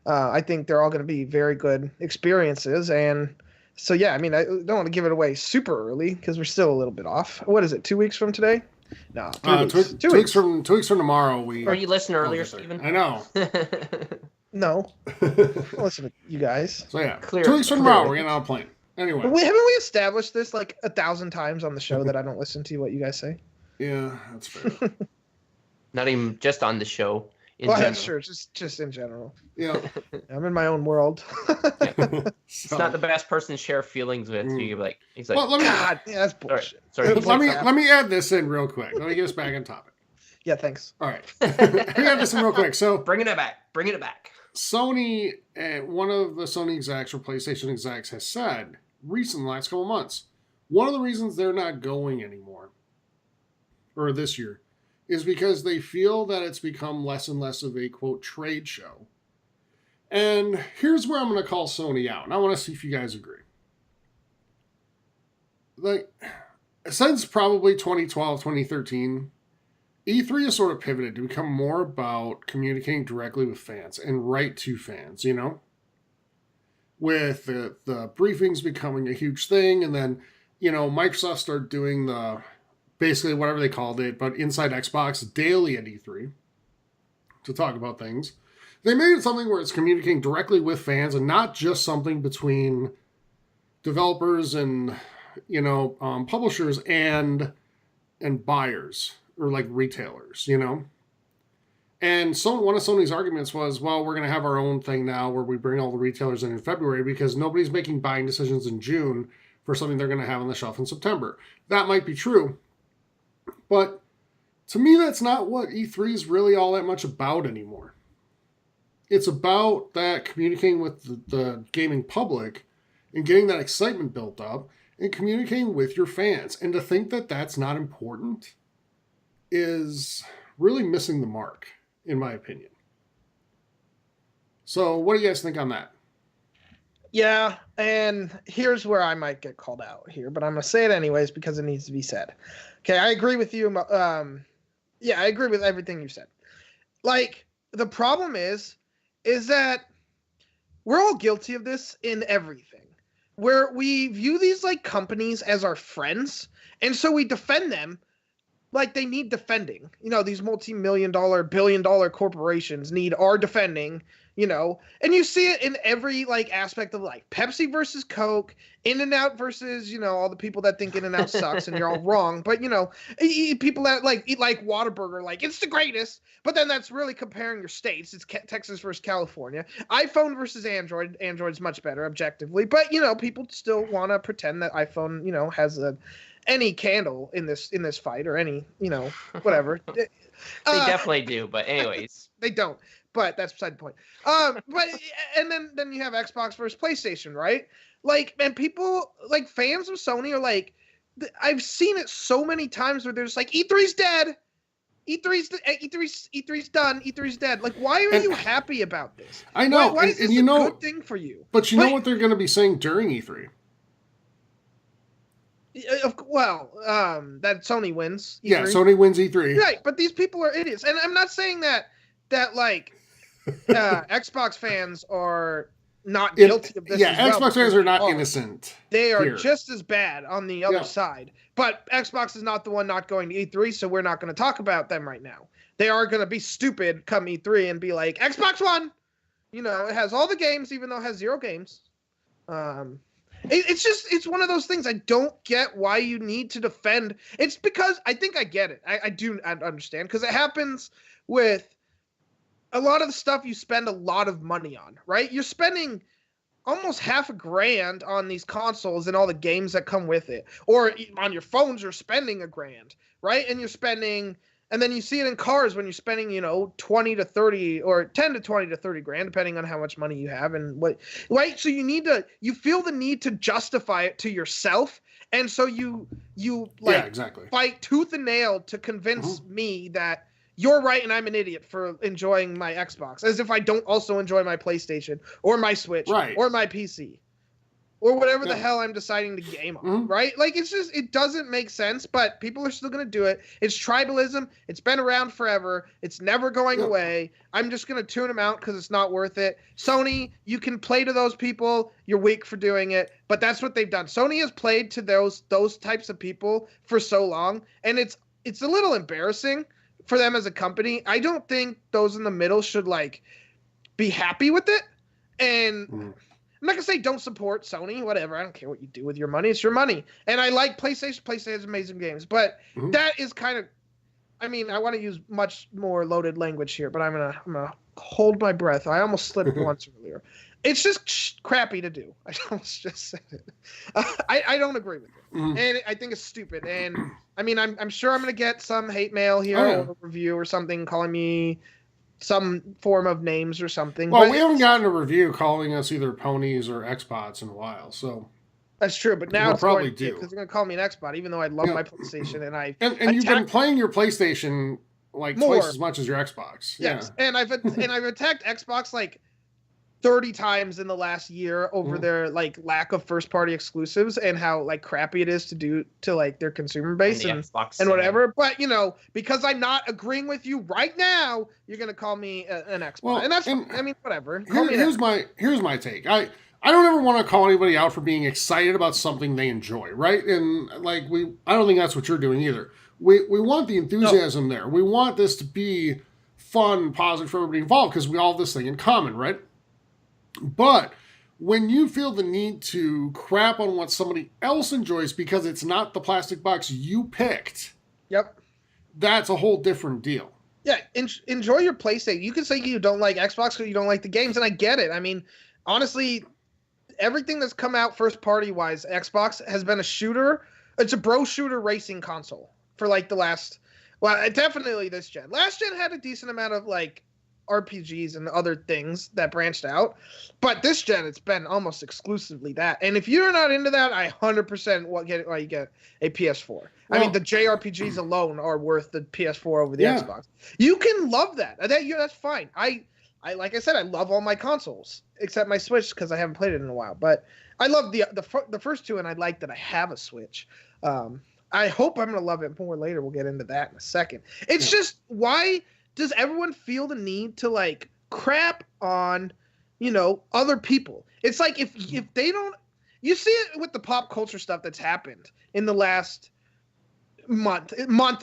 I think they're all going to be very good experiences, and so, yeah, I mean, I don't want to give it away super early because we're still a little bit off. What is it, 2 weeks from today? No, 2 weeks. 2 weeks from tomorrow. Or you listen earlier, Steven? I know. No. Listen to you guys. So yeah, 2 weeks from tomorrow, we're getting on a plane. Anyway. Haven't we established this like 1,000 times on the show that I don't listen to what you guys say? Yeah, that's fair. Not even just on the show. That's true. Just in general. Yeah. I'm in my own world. It's not the best person to share feelings with. He's like, well, God, that's bullshit. Sorry. Let me add this in real quick. Let me get us back on topic. Yeah, thanks. All right. Let me add this in real quick. So bringing it back. Sony, one of the Sony execs or PlayStation execs has said recently, the last couple of months, one of the reasons they're not going anymore, or this year, is because they feel that it's become less and less of a, quote, trade show. And here's where I'm going to call Sony out, and I want to see if you guys agree. Like, since probably 2012, 2013, E3 has sort of pivoted to become more about communicating directly with fans and right to fans, you know? With the briefings becoming a huge thing, and then, you know, Microsoft started doing the, basically whatever they called it, but inside Xbox daily at E3 to talk about things. They made it something where it's communicating directly with fans and not just something between developers and, you know, publishers and buyers or like retailers, you know? And so one of Sony's arguments was, well, we're going to have our own thing now where we bring all the retailers in February because nobody's making buying decisions in June for something they're going to have on the shelf in September. That might be true. But to me, that's not what E3 is really all that much about anymore. It's about that communicating with the gaming public and getting that excitement built up and communicating with your fans. And to think that that's not important is really missing the mark, in my opinion. So what do you guys think on that? Yeah, and here's where I might get called out here, but I'm going to say it anyways because it needs to be said. Okay, I agree with you. Yeah, I agree with everything you said. Like, the problem is that we're all guilty of this in everything, where we view these, like, companies as our friends, and so we defend them like they need defending. You know, these multi-million-dollar, billion-dollar corporations need our defending, you know, and you see it in every, like, aspect of, like, Pepsi versus Coke, In-N-Out versus, you know, all the people that think In-N-Out sucks and you're all wrong, but, you know, people that, like, eat, like, Whataburger, like, it's the greatest, but then that's really comparing your states. It's Texas versus California. iPhone versus Android. Android's much better, objectively, but, you know, people still want to pretend that iPhone, you know, has any candle in this fight or any, you know, whatever. They definitely do, but anyways. They don't. But that's beside the point. But and then you have Xbox versus PlayStation, right? Like, and people, like, fans of Sony are like, I've seen it so many times where they're just like, E3's dead. E3's done. E3's dead. Like, why are you happy about this? I know. Why is this a good thing for you? But you know what they're going to be saying during E3? Well, that Sony wins E3. Yeah, Sony wins E3. Right, but these people are idiots. And I'm not saying that like Xbox fans are not guilty of this. Yeah, as well, Xbox fans are not innocent. They are here. just as bad on the other side. But Xbox is not the one not going to E3, so we're not going to talk about them right now. They are going to be stupid come E3 and be like, Xbox One! You know, it has all the games, even though it has 0 games. It's one of those things. I don't get why you need to defend. It's because I think I get it. I understand, because it happens with a lot of the stuff you spend a lot of money on, right? You're spending almost $500,000 on these consoles and all the games that come with it. Or on your phones, you're spending $1,000, right? And you're spending, and then you see it in cars when you're spending, you know, 20 to 30 or 10 to 20 to 30 grand, depending on how much money you have and what, right? So you feel the need to justify it to yourself. And so you fight tooth and nail to convince me that you're right and I'm an idiot for enjoying my Xbox, as if I don't also enjoy my PlayStation or my Switch or my PC or whatever the hell I'm deciding to game on, right? Like, it's just, it doesn't make sense, but people are still going to do it. It's tribalism. It's been around forever. It's never going away. I'm just going to tune them out because it's not worth it. Sony, you can play to those people. You're weak for doing it, but that's what they've done. Sony has played to those types of people for so long, and it's a little embarrassing for them as a company. I don't think those in the middle should, like, be happy with it. And I'm not gonna say don't support Sony, whatever. I don't care what you do with your money. It's your money. And I like PlayStation. PlayStation has amazing games, but that is kind of, I mean, I want to use much more loaded language here, but I'm gonna hold my breath. I almost slipped once earlier. It's just crappy to do. I almost just said it. I don't agree with it, and I think it's stupid. And I mean, I'm sure I'm gonna get some hate mail here or a review or something calling me some form of names or something. Well, we haven't gotten a review calling us either ponies or Xbots in a while, so that's true. But now we'll it's probably because they're gonna call me an Xbot, even though I love my PlayStation and and you've been playing your PlayStation like More. twice as much as your Xbox. Yes, Yeah. and I've attacked Xbox like 30 times in the last year over their like lack of first party exclusives and how like crappy it is to do to like their consumer base and whatever. But you know, because I'm not agreeing with you right now, you're gonna call me an Xbox, and that's I mean whatever. Here's my take. I don't ever want to call anybody out for being excited about something they enjoy, right? And like I don't think that's what you're doing either. We want the enthusiasm there. We want this to be fun, positive for everybody involved because we all have this thing in common, right? But when you feel the need to crap on what somebody else enjoys because it's not the plastic box you picked, yep, that's a whole different deal. Yeah, enjoy your PlayStation. You can say you don't like Xbox because you don't like the games, and I get it. I mean, honestly, everything that's come out first party wise, Xbox has been a shooter. It's a bro shooter racing console for like the last, well, definitely this gen. Last gen had a decent amount of like RPGs and other things that branched out, but this gen it's been almost exclusively that. And if you're not into that, I 100% get why you get a PS4. Well, I mean, the JRPGs alone are worth the PS4 over the Xbox. You can love that. That's fine. I like I said, I love all my consoles except my Switch because I haven't played it in a while. But I love the first two, and I like that I have a Switch. I hope I'm gonna love it more later. We'll get into that in a second. It's just why does everyone feel the need to like crap on, you know, other people? It's like if they don't, you see it with the pop culture stuff that's happened in the last month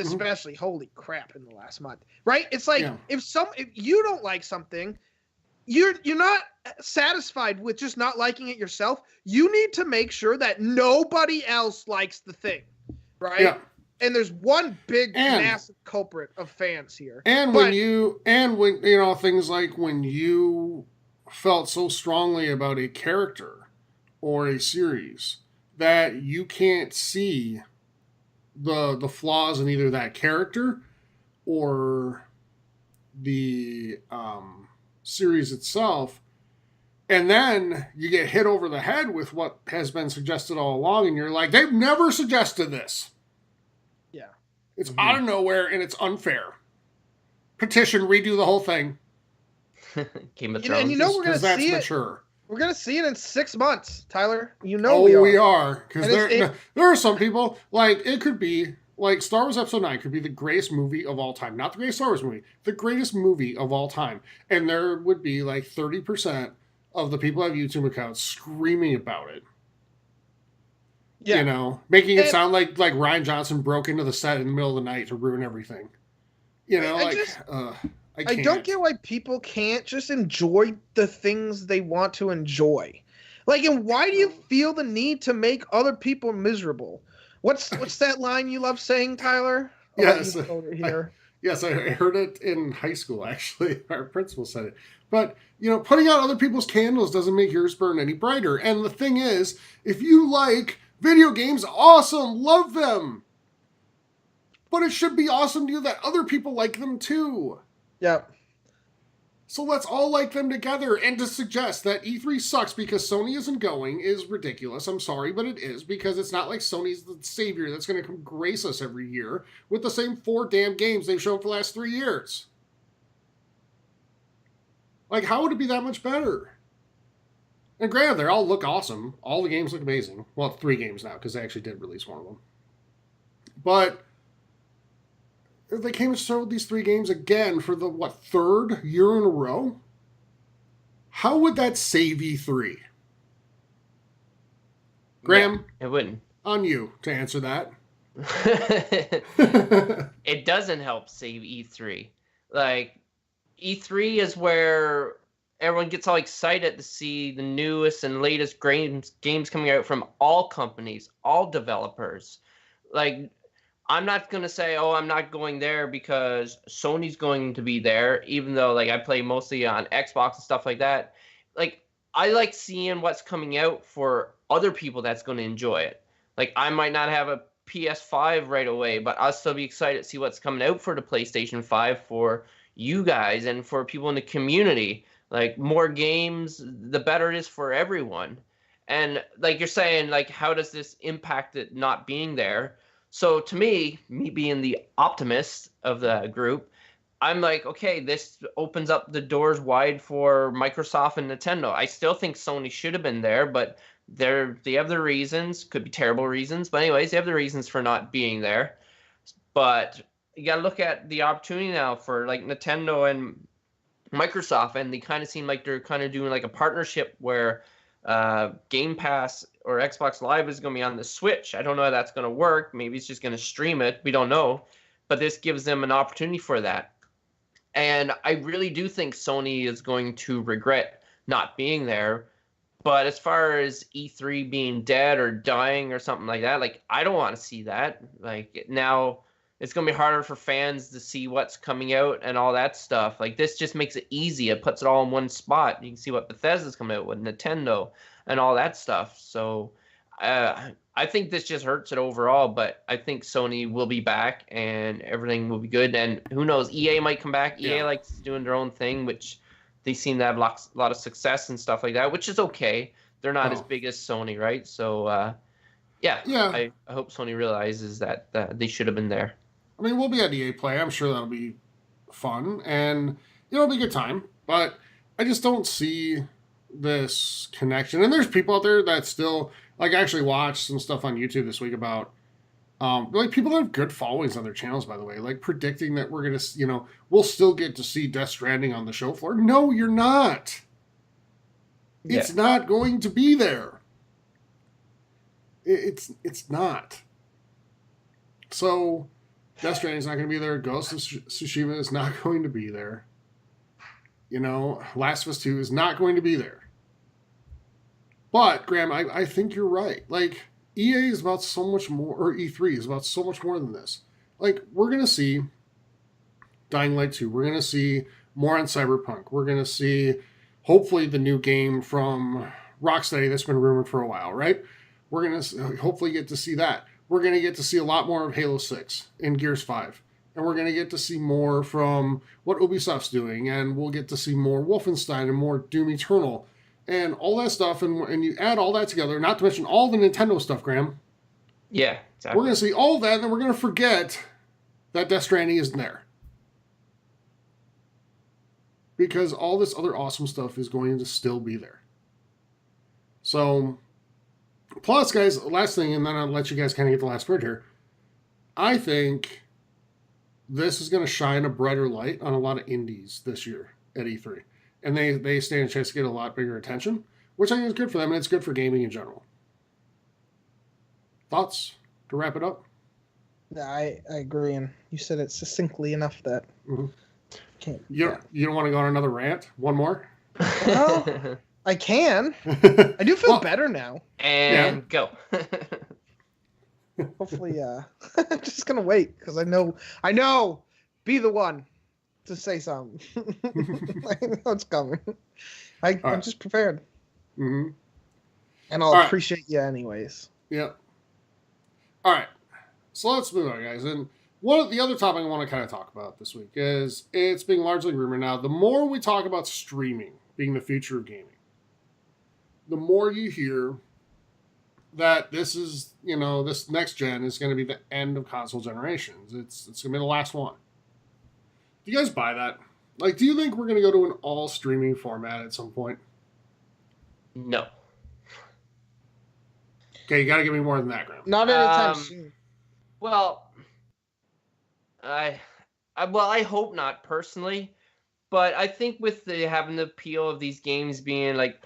especially. Holy crap, in the last month, right? It's like if you don't like something, you're not satisfied with just not liking it yourself. You need to make sure that nobody else likes the thing, right? Yeah. And there's one big massive culprit of fans here. And when you know, things like when you felt so strongly about a character or a series that you can't see the flaws in either that character or the series itself, and then you get hit over the head with what has been suggested all along, and you're like, they've never suggested this. It's out of nowhere, and it's unfair. Petition, redo the whole thing. Game of Thrones. And you know we're going to see mature. We're going to see it in 6 months, Tyler. You know we are. Because there are some people, like, it could be, like, Star Wars Episode 9 could be the greatest movie of all time. Not the greatest Star Wars movie. The greatest movie of all time. And there would be, like, 30% of the people who have YouTube accounts screaming about it. Yeah. You know, making it sound like Rian Johnson broke into the set in the middle of the night to ruin everything. You know, I don't get why people can't just enjoy the things they want to enjoy. Like, and why do you feel the need to make other people miserable? What's that line you love saying, Tyler? Yes, over here. Yes, I heard it in high school, actually. Our principal said it. But, you know, putting out other people's candles doesn't make yours burn any brighter. And the thing is, if you like video games, awesome, love them. But it should be awesome to you that other people like them too. Yep. So let's all like them together. And to suggest that E3 sucks because Sony isn't going is ridiculous. I'm sorry, but it is, because it's not like Sony's the savior that's going to come grace us every year with the same 4 damn games they've shown for the last 3 years. Like, how would it be that much better? And granted, they all look awesome. All the games look amazing. Well, 3 games now, because they actually did release one of them. But if they came and showed these 3 games again for the, 3rd year in a row? How would that save E3? Graham? Yeah, it wouldn't. On you to answer that. It doesn't help save E3. Like, E3 is where everyone gets all excited to see the newest and latest games coming out from all companies, all developers. Like, I'm not going to say, oh, I'm not going there because Sony's going to be there, even though, like, I play mostly on Xbox and stuff like that. Like, I like seeing what's coming out for other people that's going to enjoy it. Like, I might not have a PS5 right away, but I'll still be excited to see what's coming out for the PlayStation 5 for you guys and for people in the community. Like, more games, the better it is for everyone. And like you're saying, like, how does this impact it not being there? So to me being the optimist of the group, I'm like, okay, this opens up the doors wide for Microsoft and Nintendo. I still think Sony should have been there, but they have their reasons, could be terrible reasons, but anyways, they have the reasons for not being there. But you got to look at the opportunity now for like Nintendo and Microsoft, and they kind of seem like they're kind of doing like a partnership where Game Pass or Xbox Live is going to be on the Switch. I don't know how that's going to work. Maybe it's just going to stream it. We don't know. But this gives them an opportunity for that. And I really do think Sony is going to regret not being there. But as far as E3 being dead or dying or something like that, like, I don't want to see that. Like, now it's going to be harder for fans to see what's coming out and all that stuff. Like, this just makes it easy. It puts it all in one spot. You can see what Bethesda's coming out with, Nintendo, and all that stuff. So I think this just hurts it overall, but I think Sony will be back and everything will be good. And who knows, EA might come back. EA likes doing their own thing, which they seem to have a lot of success and stuff like that, which is okay. They're not as big as Sony, right? So, I hope Sony realizes that they should have been there. I mean, we'll be at EA Play. I'm sure that'll be fun, and it'll be a good time. But I just don't see this connection. And there's people out there that still, like, I actually watched some stuff on YouTube this week about, like, people that have good followings on their channels, by the way, like, predicting that we're going to, we'll still get to see Death Stranding on the show floor. No, you're not. It's not going to be there. It's not. So Death Stranding is not going to be there. Ghost of Tsushima is not going to be there. Last of Us 2 is not going to be there. But, Graham, I think you're right. Like, EA is about so much more, or E3 is about so much more than this. Like, we're going to see Dying Light 2. We're going to see more on Cyberpunk. We're going to see, hopefully, the new game from Rocksteady that's been rumored for a while, right? We're going to hopefully get to see that. We're going to get to see a lot more of Halo 6 and Gears 5. And we're going to get to see more from what Ubisoft's doing. And we'll get to see more Wolfenstein and more Doom Eternal. And all that stuff. And you add all that together, not to mention all the Nintendo stuff, Graham. Yeah, exactly. We're going to see all that, and then we're going to forget that Death Stranding isn't there. Because all this other awesome stuff is going to still be there. So, plus, guys, last thing, and then I'll let you guys kind of get the last word here. I think this is going to shine a brighter light on a lot of indies this year at E3. And they stand a chance to get a lot bigger attention, which I think is good for them, and it's good for gaming in general. Thoughts to wrap it up? Yeah, I agree, and you said it succinctly enough that you don't want to go on another rant? One more? Well, I can. I do feel better now. And go. Hopefully, I'm just gonna wait because I know, be the one to say something. I know it's coming. I'm just prepared. Mm-hmm. And I'll appreciate you anyways. Yep. All right. So let's move on, guys. And the other topic I want to kind of talk about this week is it's being largely rumored now. The more we talk about streaming being the future of gaming, the more you hear that this is, this next gen is going to be the end of console generations. It's going to be the last one. Do you guys buy that? Like, do you think we're going to go to an all streaming format at some point? No. Okay, you got to give me more than that, Graham. Not anytime soon. Well, I hope not personally, but I think with having the appeal of these games being like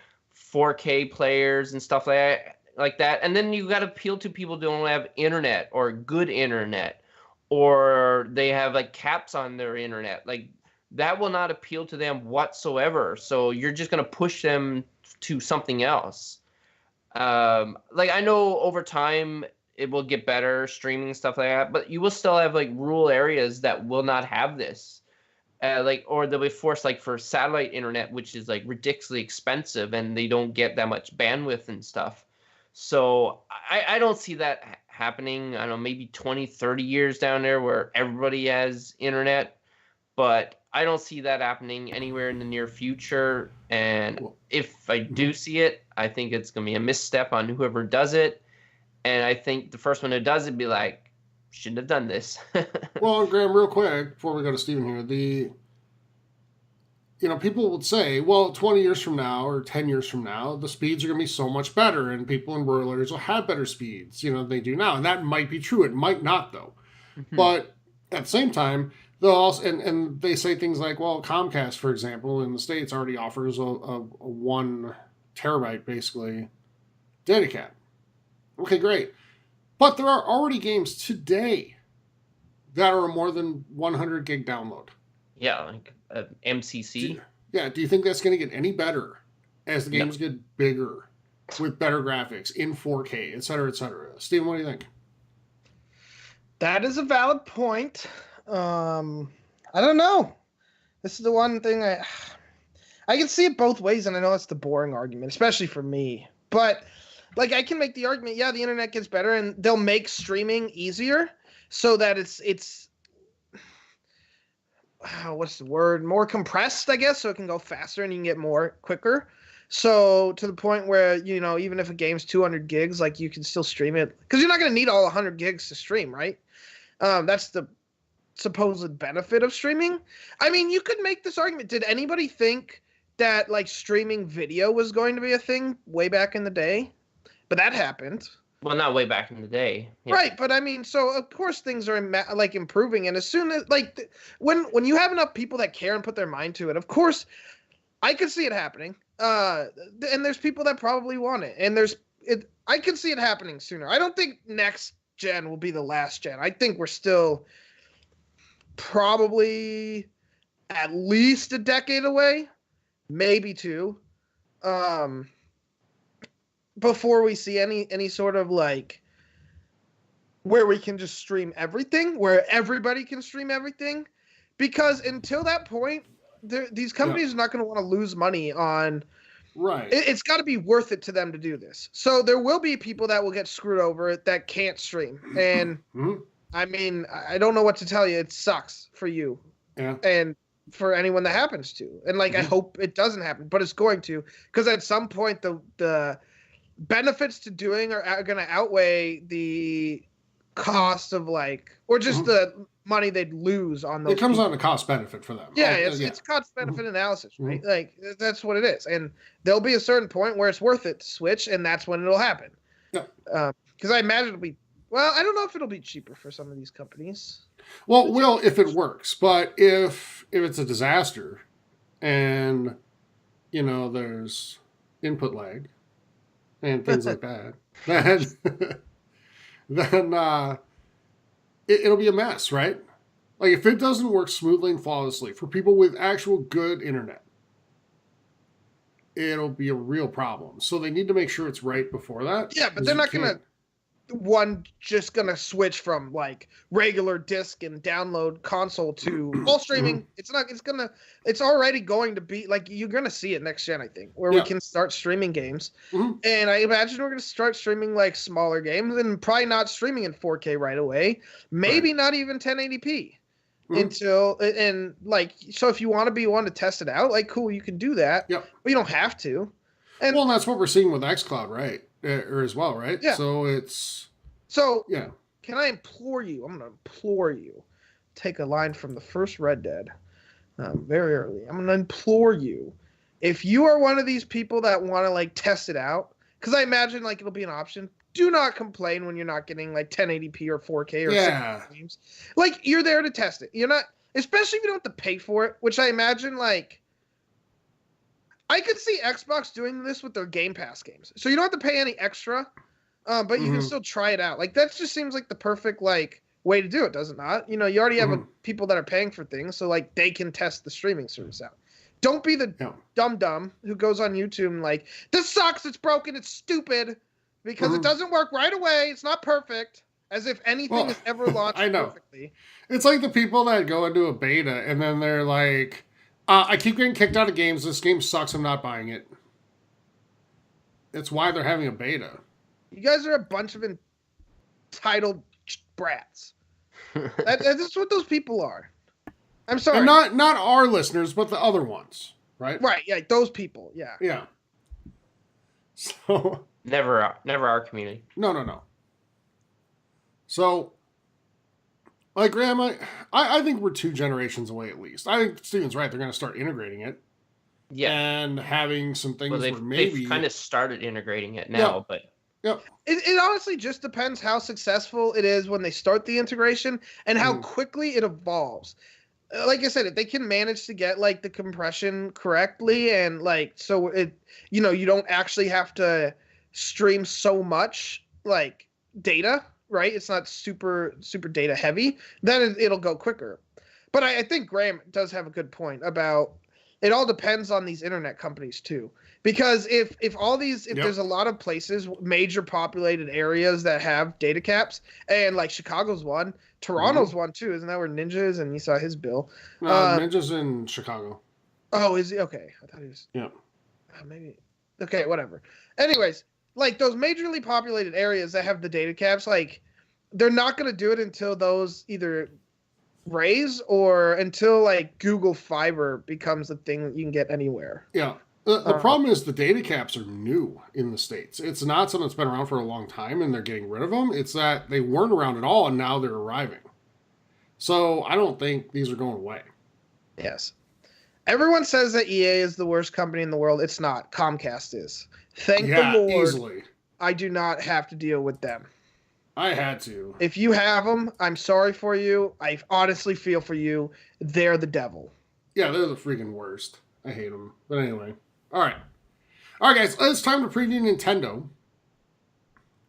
4K players and stuff like that, and then you got to appeal to people who don't have internet or good internet, or they have like caps on their internet, like that will not appeal to them whatsoever. So you're just going to push them to something else. Like I know over time it will get better, streaming and stuff like that, but you will still have like rural areas that will not have this. Or they'll be forced like for satellite internet, which is like ridiculously expensive and they don't get that much bandwidth and stuff. So I don't see that happening. I don't know, maybe 20, 30 years down there where everybody has internet, but I don't see that happening anywhere in the near future. And if I do see it, I think it's going to be a misstep on whoever does it. And I think the first one who does it be like, shouldn't have done this. Well, Graham, real quick, before we go to Steven here, people would say, well, 20 years from now or 10 years from now, the speeds are going to be so much better and people in rural areas will have better speeds, than they do now. And that might be true. It might not, though. Mm-hmm. But at the same time, they'll also, and they say things like, well, Comcast, for example, in the States already offers a 1 terabyte, basically, data cap. Okay, great. But there are already games today that are more than 100 gig download. Yeah, like MCC. Do you think that's going to get any better as the games get bigger with better graphics in 4K, et cetera, et cetera? Steven, what do you think? That is a valid point. I don't know. This is the one thing I can see it both ways, and I know that's the boring argument, especially for me. But like, I can make the argument, the internet gets better, and they'll make streaming easier so that it's what's the word? More compressed, I guess, so it can go faster and you can get more quicker. So to the point where, even if a game's 200 gigs, like, you can still stream it because you're not going to need all 100 gigs to stream, right? That's the supposed benefit of streaming. I mean, you could make this argument. Did anybody think that, like, streaming video was going to be a thing way back in the day? But that happened. Well, not way back in the day. Yeah. Right, but I mean, so of course things are improving, and as soon as when you have enough people that care and put their mind to it, of course, I could see it happening. And there's people that probably want it, and I could see it happening sooner. I don't think next gen will be the last gen. I think we're still probably at least a decade away, maybe 2. Before we see any sort of like where we can just stream everything, where everybody can stream everything, because until that point, these companies are not going to want to lose money on. Right. It's got to be worth it to them to do this. So there will be people that will get screwed over that can't stream, and I mean, I don't know what to tell you. It sucks for you, and for anyone that happens to, and I hope it doesn't happen, but it's going to, because at some point the benefits to doing are going to outweigh the cost of or just the money they'd lose on those. It comes down to cost benefit for them. Yeah, it's cost benefit analysis, right? Like, that's what it is. And there'll be a certain point where it's worth it to switch, and that's when it'll happen. Yeah. Because I imagine it'll be, I don't know if it'll be cheaper for some of these companies. Well, if it works, but if it's a disaster and, there's input lag and things like that, then it'll be a mess, right? Like, if it doesn't work smoothly and flawlessly for people with actual good internet, it'll be a real problem. So they need to make sure it's right before that. Yeah, but they're not going to just gonna switch from regular disc and download console to all streaming. It's already going to be you're gonna see it next gen, I think, where we can start streaming games. And I imagine we're gonna start streaming smaller games, and probably not streaming in 4K right away, maybe not even 1080p until, and so if you want to be one to test it out, cool, you can do that. But you don't have to. And that's what we're seeing with xCloud, right? Or as well, right? Yeah. So can I implore you? I'm going to implore you. Take a line from the first Red Dead, very early. I'm going to implore you, if you are one of these people that want to test it out, because I imagine it'll be an option. Do not complain when you're not getting 1080p or 4K or 60 games. You're there to test it. You're not, especially if you don't have to pay for it, which I imagine I could see Xbox doing this with their Game Pass games. So you don't have to pay any extra, but you can still try it out. That just seems like the perfect way to do it, does it not? You already have people that are paying for things, so they can test the streaming service out. Don't be the dumb who goes on YouTube and this sucks, it's broken, it's stupid, because it doesn't work right away, it's not perfect, as if anything is ever launched perfectly. It's like the people that go into a beta and then they're I keep getting kicked out of games. This game sucks. I'm not buying it. It's why they're having a beta. You guys are a bunch of entitled brats. That's what those people are. I'm sorry. And not our listeners, but the other ones, right? Right. Yeah. Those people. Yeah. Yeah. So. Never our community. No. So, Like, Graham, I think we're 2 generations away at least. I think Steven's right. They're going to start integrating it. Yeah. And having some things Well, where maybe... they've kind of started integrating it now, but... Yep. It honestly just depends how successful it is when they start the integration and how quickly it evolves. Like I said, if they can manage to get like the compression correctly and like so it, you know, you don't actually have to stream so much like data, right? It's not super data heavy. Then it'll go quicker. But I think Graham does have a good point about it. All depends on these internet companies too. Because if there's a lot of places, major populated areas that have data caps, and like Chicago's one, Toronto's one too, isn't that where Ninja is? And you saw his bill. Ninja's in Chicago. Oh, is he? Okay, I thought he was. Yeah. Maybe. Okay, whatever. Anyways, like those majorly populated areas that have the data caps, like they're not going to do it until those either raise or until like Google Fiber becomes a thing that you can get anywhere. Yeah. The problem is the data caps are new in the States. It's not something that's been around for a long time and they're getting rid of them. It's that they weren't around at all and now they're arriving. So I don't think these are going away. Yes. Everyone says that EA is the worst company in the world. It's not. Comcast is. Thank the Lord. Easily. I do not have to deal with them. I had to. If you have them, I'm sorry for you. I honestly feel for you. They're the devil. Yeah, they're the freaking worst. I hate them. But anyway. All right, guys, it's time to preview Nintendo.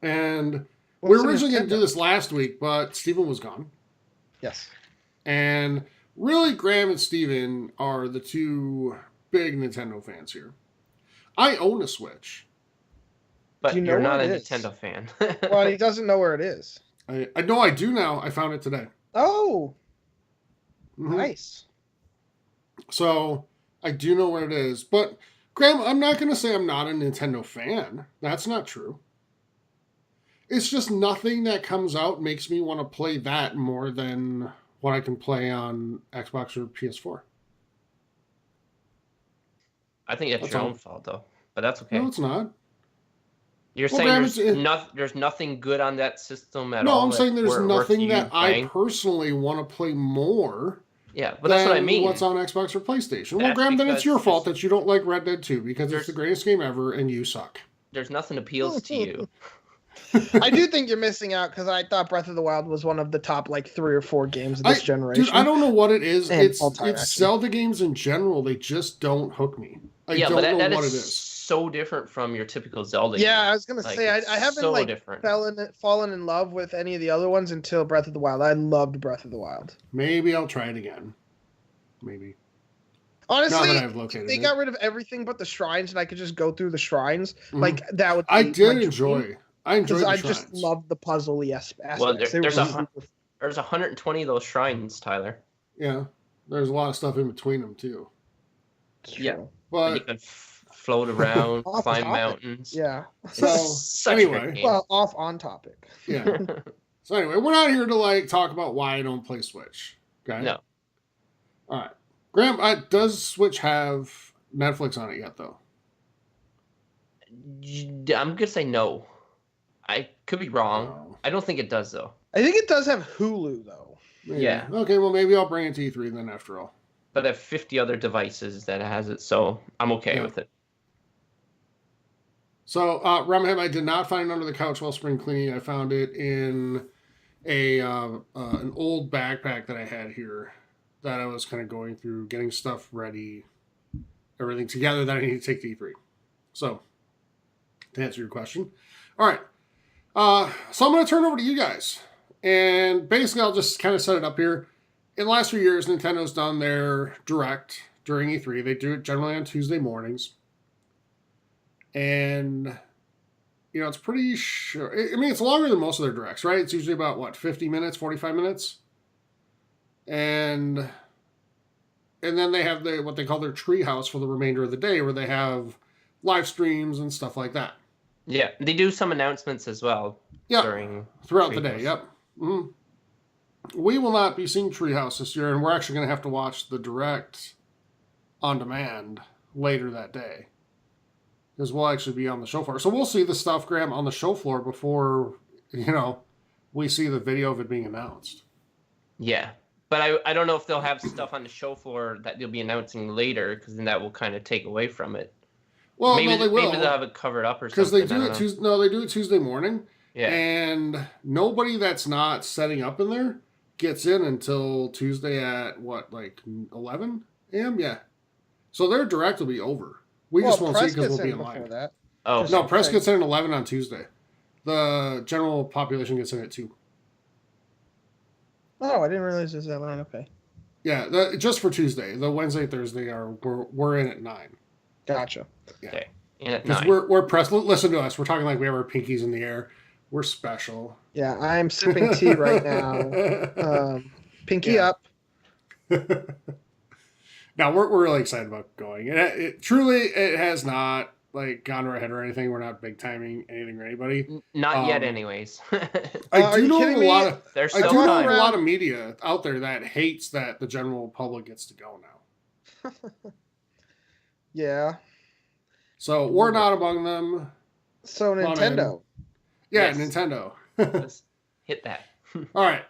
And we were originally going to do this last week, but Steven was gone. Yes. And really, Graham and Steven are the 2 big Nintendo fans here. I own a Switch. But you're not a Nintendo fan. Well, he doesn't know where it is. I know I do now. I found it today. Oh, nice. So I do know where it is, but... Graham, I'm not going to say I'm not a Nintendo fan. That's not true. It's just nothing that comes out makes me want to play that more than what I can play on Xbox or PS4. I think that's your own fault, though. But that's okay. No, it's not. You're saying there's nothing good on that system at all? No, I'm saying there's nothing that I personally want to play more. Yeah, but that's what I mean. What's on Xbox or PlayStation? Well, Graham, then it's your fault that you don't like Red Dead 2 because it's the greatest game ever and you suck. There's nothing appeals to you. I do think you're missing out because I thought Breath of the Wild was one of the top like 3 or 4 games of this generation. Dude, I don't know what it is. It's Zelda games in general. They just don't hook me. I don't know what it is. So different from your typical Zelda. Yeah, game. I was gonna say I haven't fallen in love with any of the other ones until Breath of the Wild. I loved Breath of the Wild. Maybe I'll try it again. Maybe. Honestly, if they got rid of everything but the shrines, and I could just go through the shrines. Like that would. I enjoyed the shrines. I just loved the puzzle-y aspects. Well, there's 120 of those shrines, Tyler. Yeah, there's a lot of stuff in between them too. Yeah, but you can float around, climb mountains. Yeah. So anyway, well, on topic. Yeah. So anyway, we're not here to like talk about why I don't play Switch. Okay. No. All right, Graham. Does Switch have Netflix on it yet, though? I'm gonna say no. I could be wrong. No. I don't think it does, though. I think it does have Hulu, though. Maybe. Yeah. Okay. Well, maybe I'll bring it to E3 then. After all. But I have 50 other devices that has it, so I'm okay with it. So, Rumham, I did not find it under the couch while spring cleaning. I found it in an old backpack that I had here that I was kind of going through, getting stuff ready, everything together that I need to take to E3. So, to answer your question. All right. So I'm going to turn over to you guys. And basically, I'll just kind of set it up here. In the last few years, Nintendo's done their Direct during E3. They do it generally on Tuesday mornings. And, you know, it's pretty sure. I mean, it's longer than most of their Directs, right? It's usually about, 50 minutes, 45 minutes? And then they have what they call their treehouse for the remainder of the day, where they have live streams and stuff like that. Yeah, they do some announcements as well. Yeah, throughout the day, yep. Mm-hmm. We will not be seeing Treehouse this year, and we're actually going to have to watch the Direct on demand later that day. Because we'll actually be on the show floor. So we'll see the stuff, Graham, on the show floor before, we see the video of it being announced. Yeah. But I don't know if they'll have stuff on the show floor that they'll be announcing later, because then that will kind of take away from it. Well, maybe, no, they will. Maybe they'll have it covered up or because something. they do it Tuesday. No, they do it Tuesday morning. Yeah. And nobody that's not setting up in there gets in until Tuesday at what, like 11 a.m. Yeah. So their direct will be over. We just won't see it because we'll be in line. That. Oh, no, press gets in at 11 on Tuesday. The general population gets in at 2. Oh, I didn't realize there's that line. Okay. Yeah, just for Tuesday. The Wednesday, Thursday we're in at 9. Gotcha. Yeah. Okay. In at Because 9. we're press. Listen to us. We're talking like we have our pinkies in the air. We're special. Yeah, I'm sipping tea right now. Pinky up. Now we're really excited about going. It truly has not like gone to our head or anything. We're not big timing anything or anybody. Not yet, anyways. I do know a lot of. There's I still do know time. a lot of media out there that hates that the general public gets to go now. Yeah. So we're not among them. So Nintendo. Yeah, Yes. Nintendo. Let's hit that. All right,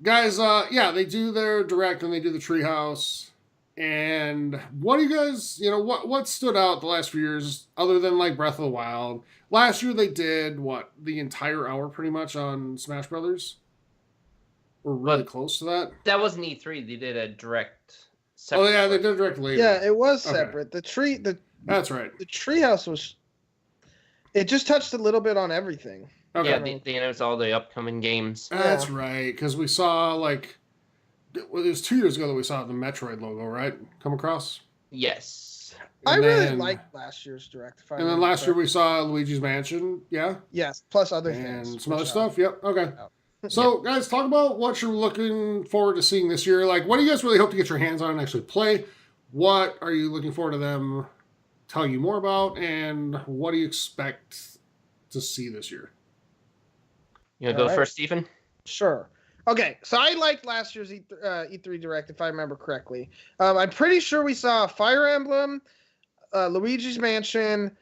guys. Yeah, they do their direct and they do the treehouse. And what do you guys, what stood out the last few years other than like Breath of the Wild? Last year they did the entire hour pretty much on Smash Brothers. We're really close to that. That wasn't E3. They did a direct. Oh yeah, they did it direct later. Yeah, it was separate. Okay. That's right. The treehouse was. It just touched a little bit on everything. Okay. Yeah, they announced all the upcoming games. That's right, because we saw it was 2 years ago that we saw the Metroid logo, right? Come across? Yes. I really liked last year's direct. And then last year we saw Luigi's Mansion, yeah? Yes, plus other and things. some other stuff, yep, okay. So, guys, talk about what you're looking forward to seeing this year. Like, what do you guys really hope to get your hands on and actually play? What are you looking forward to them telling you more about? And what do you expect to see this year? You want to go first, Stephen? Sure. Okay, so I liked last year's E3 Direct, if I remember correctly. I'm pretty sure we saw Fire Emblem, Luigi's Mansion.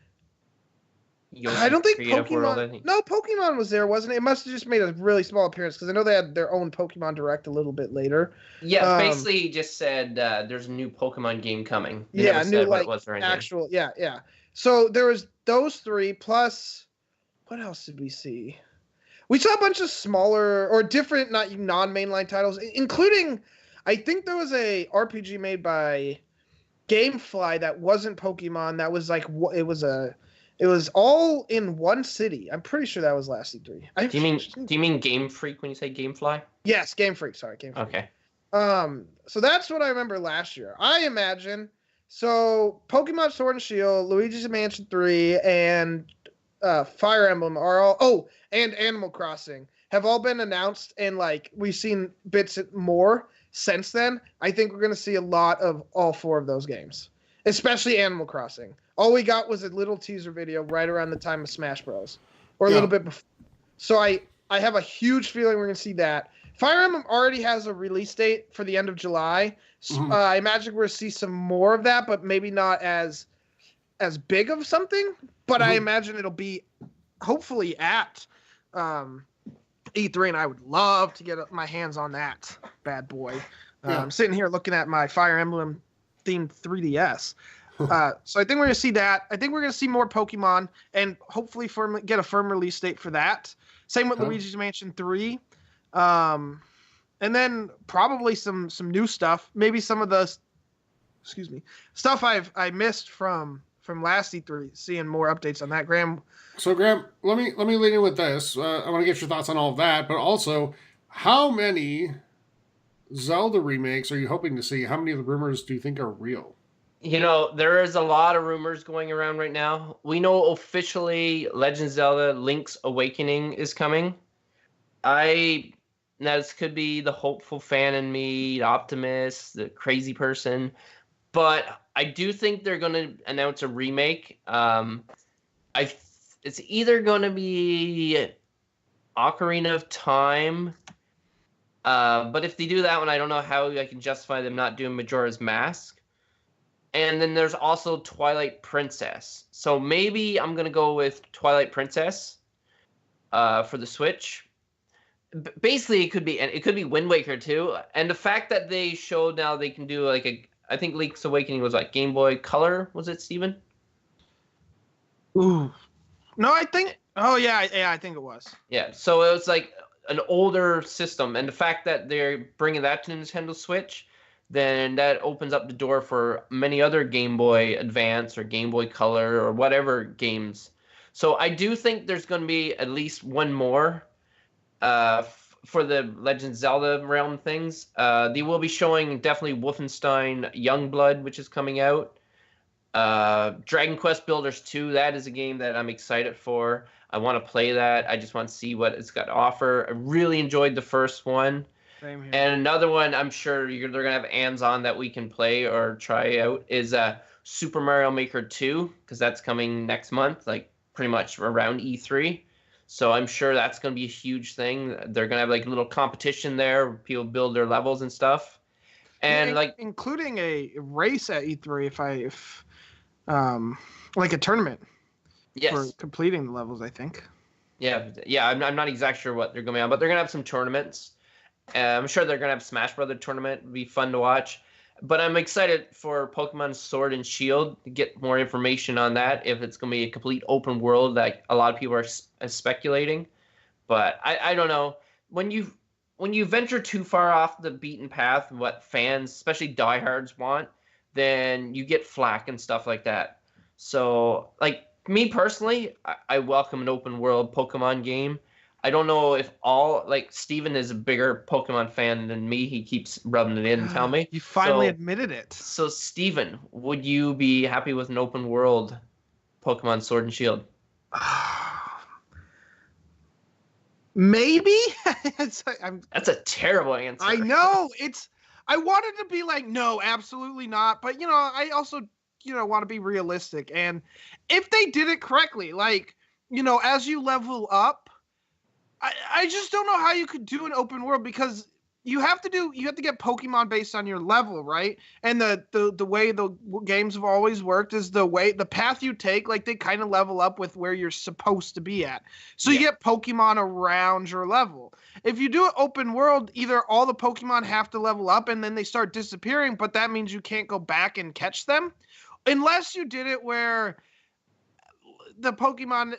I don't think Pokemon. World, No, Pokemon was there, wasn't it? It must have just made a really small appearance because I know they had their own Pokemon Direct a little bit later. Yeah, basically just said there's a new Pokemon game coming. They yeah, never new said what it was or anything. actual. Yeah. So there was those 3 plus. What else did we see? We saw a bunch of smaller or different, not non-mainline titles, including, I think there was a RPG made by GameFly that wasn't Pokemon. That was it was all in one city. I'm pretty sure that was last E3. Do you mean Game Freak when you say GameFly? Yes, Game Freak. Sorry, Game Freak. Okay. So that's what I remember last year. I imagine. So Pokemon Sword and Shield, Luigi's Mansion 3, and Fire Emblem are all. Oh, and Animal Crossing have all been announced, and we've seen bits more since then. I think we're gonna see a lot of all 4 of those games, especially Animal Crossing. All we got was a little teaser video right around the time of Smash Bros, or a little bit before. So I have a huge feeling we're gonna see that. Fire Emblem already has a release date for the end of July. Mm-hmm. I imagine we're gonna see some more of that, but maybe not as big of something. But I imagine it'll be hopefully at E3, and I would love to get my hands on that bad boy. I'm sitting here looking at my Fire Emblem themed 3DS. So I think we're going to see that. I think we're going to see more Pokemon and hopefully get a firm release date for that. Same with Luigi's Mansion 3. And then probably some new stuff. Maybe some of the stuff I missed from last E3, seeing more updates on that. Graham. So Graham, let me lead in with this. I want to get your thoughts on all of that, but also how many Zelda remakes are you hoping to see? How many of the rumors do you think are real? There is a lot of rumors going around right now. We know officially Legend of Zelda Link's Awakening is coming. This could be the hopeful fan in me, the optimist, the crazy person. But I do think they're going to announce a remake. It's either going to be Ocarina of Time. But if they do that one, I don't know how I can justify them not doing Majora's Mask. And then there's also Twilight Princess. So maybe I'm going to go with Twilight Princess for the Switch. basically it could be Wind Waker too, and the fact that they showed now they can do like I think Link's Awakening was like Game Boy Color, was it, Steven? Ooh. No, I think. Oh yeah, I think it was. Yeah, so it was like an older system, and the fact that they're bringing that to Nintendo Switch, then that opens up the door for many other Game Boy Advance or Game Boy Color or whatever games. So I do think there's going to be at least one more for the Legend of Zelda realm things. They will be showing definitely Wolfenstein Youngblood, which is coming out. Dragon Quest Builders 2, that is a game that I'm excited for. I want to play that. I just want to see what it's got to offer. I really enjoyed the first one. Same here. And another one I'm sure they're going to have hands on that we can play or try out is Super Mario Maker 2, because that's coming next month, like pretty much around E3. So I'm sure that's going to be a huge thing. They're going to have like a little competition there where people build their levels and stuff. And yeah, like including a race at E3 if like a tournament. yes. For completing the levels, I think. Yeah. I'm not exactly sure what they're going to be on, but they're going to have some tournaments. I'm sure they're going to have Smash Brother tournament. It'll be fun to watch. But I'm excited for Pokemon Sword and Shield to get more information on that, if it's going to be a complete open world like a lot of people are speculating. But I don't know. When you venture too far off the beaten path, what fans, especially diehards, want, then you get flack and stuff like that. So, like, me personally, I welcome an open world Pokemon game. I don't know if Steven is a bigger Pokemon fan than me. He keeps rubbing it in and telling me. You finally admitted it. So, Steven, would you be happy with an open world Pokemon Sword and Shield? Maybe. That's a terrible answer. I know. I wanted to be like, no, absolutely not. But, I also, want to be realistic. And if they did it correctly, like, as you level up, I just don't know how you could do an open world, because you have to get Pokemon based on your level, right? And the way the games have always worked is the path you take, like they kind of level up with where you're supposed to be at. So you get Pokemon around your level. If you do an open world, either all the Pokemon have to level up and then they start disappearing, but that means you can't go back and catch them. Unless you did it where the Pokemon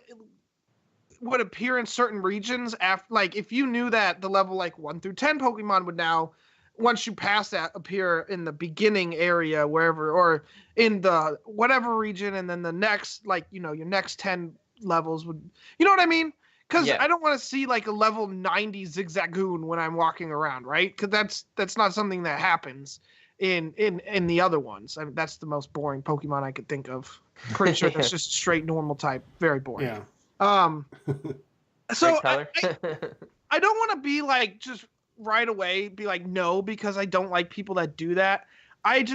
would appear in certain regions after, like, if you knew that the level like 1 through 10 Pokemon would now, once you pass that, appear in the beginning area wherever, or in the whatever region, and then the next, like, your next 10 levels would, you know what I mean? Because I don't want to see like a level 90 Zigzagoon when I'm walking around, right? Because that's not something that happens in the other ones. I mean, that's the most boring Pokemon I could think of. Pretty sure that's just straight normal type. Very boring. Yeah. So I don't want to be like, just right away be like, no, because I don't like people that do that. I'm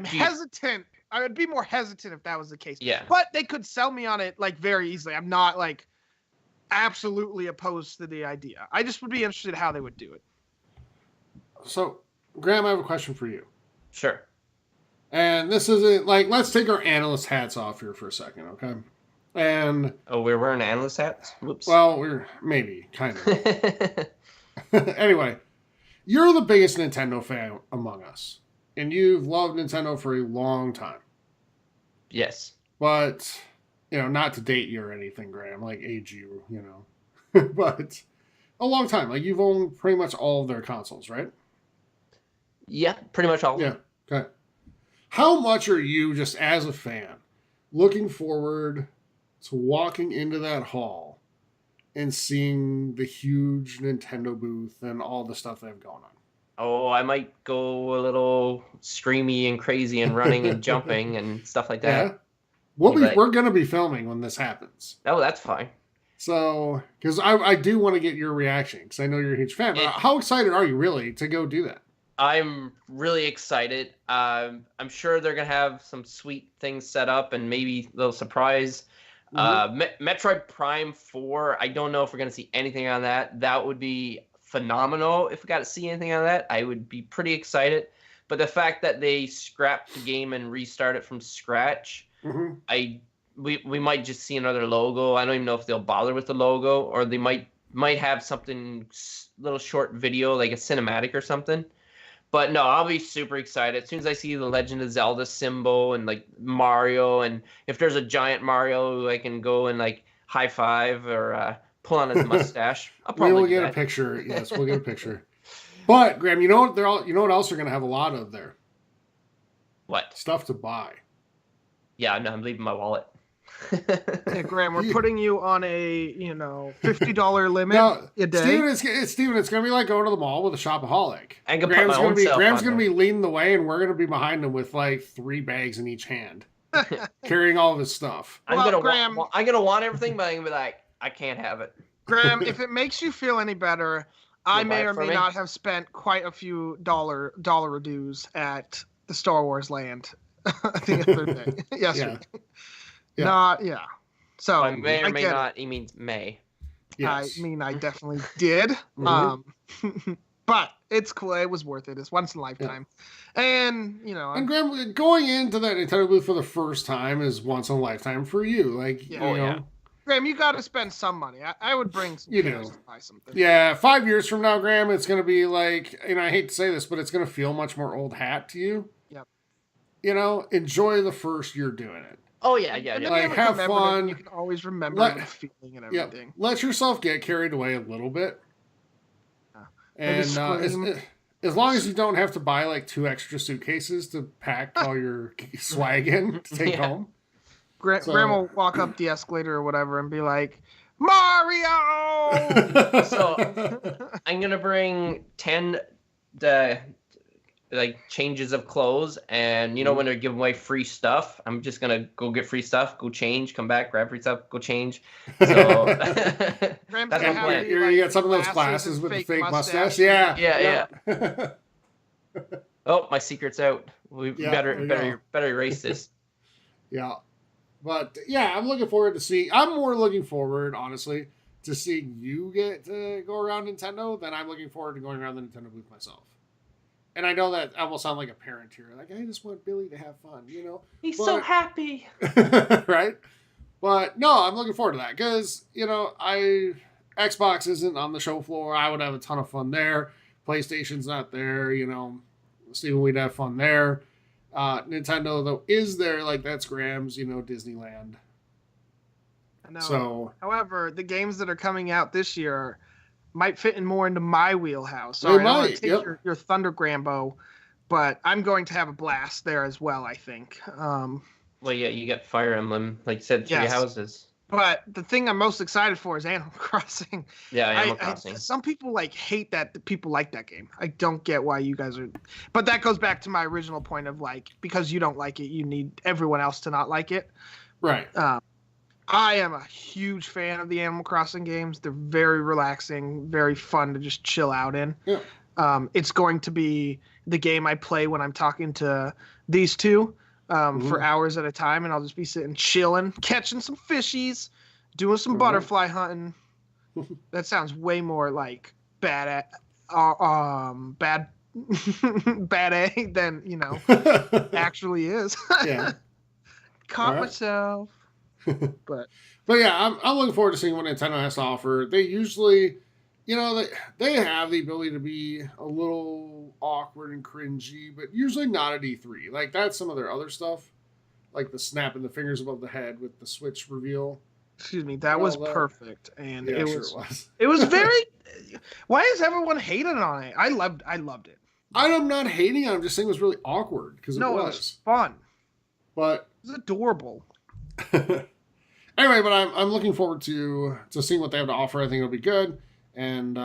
hesitant. I would be more hesitant if that was the case. Yeah. But they could sell me on it like very easily. I'm not like absolutely opposed to the idea. I just would be interested how they would do it. So, Graham, I have a question for you. Sure. And this isn't like, let's take our analyst hats off here for a second, okay? And we're wearing analyst hats? Whoops. Well, we're maybe kind of. Anyway, you're the biggest Nintendo fan among us, and you've loved Nintendo for a long time. Yes. But, not to date you or anything, Graham, like age you, but a long time. Like, you've owned pretty much all of their consoles, right? Yeah, pretty much all. Yeah. Okay. How much are you, just as a fan, looking forward to walking into that hall and seeing the huge Nintendo booth and all the stuff they have going on? Oh, I might go a little screamy and crazy and running and jumping and stuff like that. Yeah. We're going to be filming when this happens. Oh, that's fine. So, because I do want to get your reaction, because I know you're a huge fan. But how excited are you really to go do that? I'm really excited. I'm sure they're going to have some sweet things set up and maybe a little surprise. Metroid Prime 4, I don't know if we're going to see anything on that. That would be phenomenal if we got to see anything on that. I would be pretty excited. But the fact that they scrapped the game and restarted from scratch, I we might just see another logo. I don't even know if they'll bother with the logo, or they might have something little short video like a cinematic or something. But no, I'll be super excited as soon as I see the Legend of Zelda symbol and like Mario, and if there's a giant Mario, I can go and like high five or pull on his mustache. I'll probably We will get a picture. Yes, we'll get a picture. But Graham, you know what you know what else you're going to have a lot of there? What? Stuff to buy. Yeah, no, I'm leaving my wallet. Yeah, Graham, we're putting you on a $50 limit a day. Steven, it's going to be like going to the mall with a shopaholic. I can put my own self Graham's on going to there. be leading the way, and we're going to be behind him with like 3 bags in each hand, carrying all of his stuff. I'm Well, gonna Graham- I'm gonna want everything, but I'm gonna be like, I can't have it. Graham, if it makes you feel any better, I You'll buy may it or for may me? not have spent quite a few dollar dues at the Star Wars land the other day. Yesterday. Yeah. Yeah. So I may or may get it. not. He means may. Yes. I mean, I definitely did. But it's cool. It was worth it. It's once in a lifetime. And, And Graham, going into that Nintendo booth for the first time is once in a lifetime for you. Like, Yeah. you Oh, know, yeah. Graham, you got to spend some money. I would bring some You cash know. to buy something. Yeah, 5 years from now, Graham, it's going to be like, and I hate to say this, but it's going to feel much more old hat to you. Yep. You know, enjoy the first year doing it. Oh yeah. And then Like, you have remember it, fun. and you can always remember Let- the feeling and Yeah, everything. let yourself get carried away a little bit. Maybe And scream. as long as you don't have to buy like 2 extra suitcases to pack all your swag in to take Yeah. home. Graham So- will walk up the escalator or whatever and be like, Mario! So I'm gonna bring 10 like changes of clothes, and when they're giving away free stuff, I'm just gonna go get free stuff, go change, come back, grab free stuff, go change. So Graham's that's gonna my have plan. the, You got some of those glasses glasses and with the fake fake mustache. mustache. Yeah. Yeah. Oh, my secret's out. We Yeah, better there you better erase this. Yeah. But yeah, I'm looking forward to see. I'm more looking forward, honestly, to seeing you get to go around Nintendo than I'm looking forward to going around the Nintendo booth myself. And I know that I will sound like a parent here. Like, I just want Billy to have fun, He's But- so happy. right? But no, I'm looking forward to that because, Xbox isn't on the show floor. I would have a ton of fun there. PlayStation's not there, Steven, we'd have fun there. Nintendo, though, is there. Like, that's Graham's, Disneyland. No. So, However, the games that are coming out this year might fit in more into my wheelhouse. They Sorry, I don't want might, to take yep. your Thunder Grambo, but I'm going to have a blast there as well, I think. Well, yeah, you got Fire Emblem, like you said, 3 Yes. houses. But the thing I'm most excited for is Animal Crossing. Yeah, Animal Crossing. Some people hate that people like that game. I don't get why you guys are. But that goes back to my original point of because you don't like it, you need everyone else to not like it. right. I am a huge fan of the Animal Crossing games. They're very relaxing, very fun to just chill out in. Yeah. It's going to be the game I play when I'm talking to these two for hours at a time, and I'll just be sitting chilling, catching some fishies, doing some butterfly hunting. That sounds way more like bad bad A than actually is. Yeah. Caught All right. myself. But yeah, I'm looking forward to seeing what Nintendo has to offer. They usually, they have the ability to be a little awkward and cringy, but usually not at E3. Like, that's some of their other stuff, like the snapping the fingers above the head with the Switch reveal. excuse me, that was that- perfect, and Yeah, it sure was it was. it was very. Why is everyone hating on it? I loved it. I'm not hating on it. I'm just saying it was really awkward because No, it it was. was fun. But It was adorable. anyway, but I'm looking forward to seeing what they have to offer. I think it'll be good. And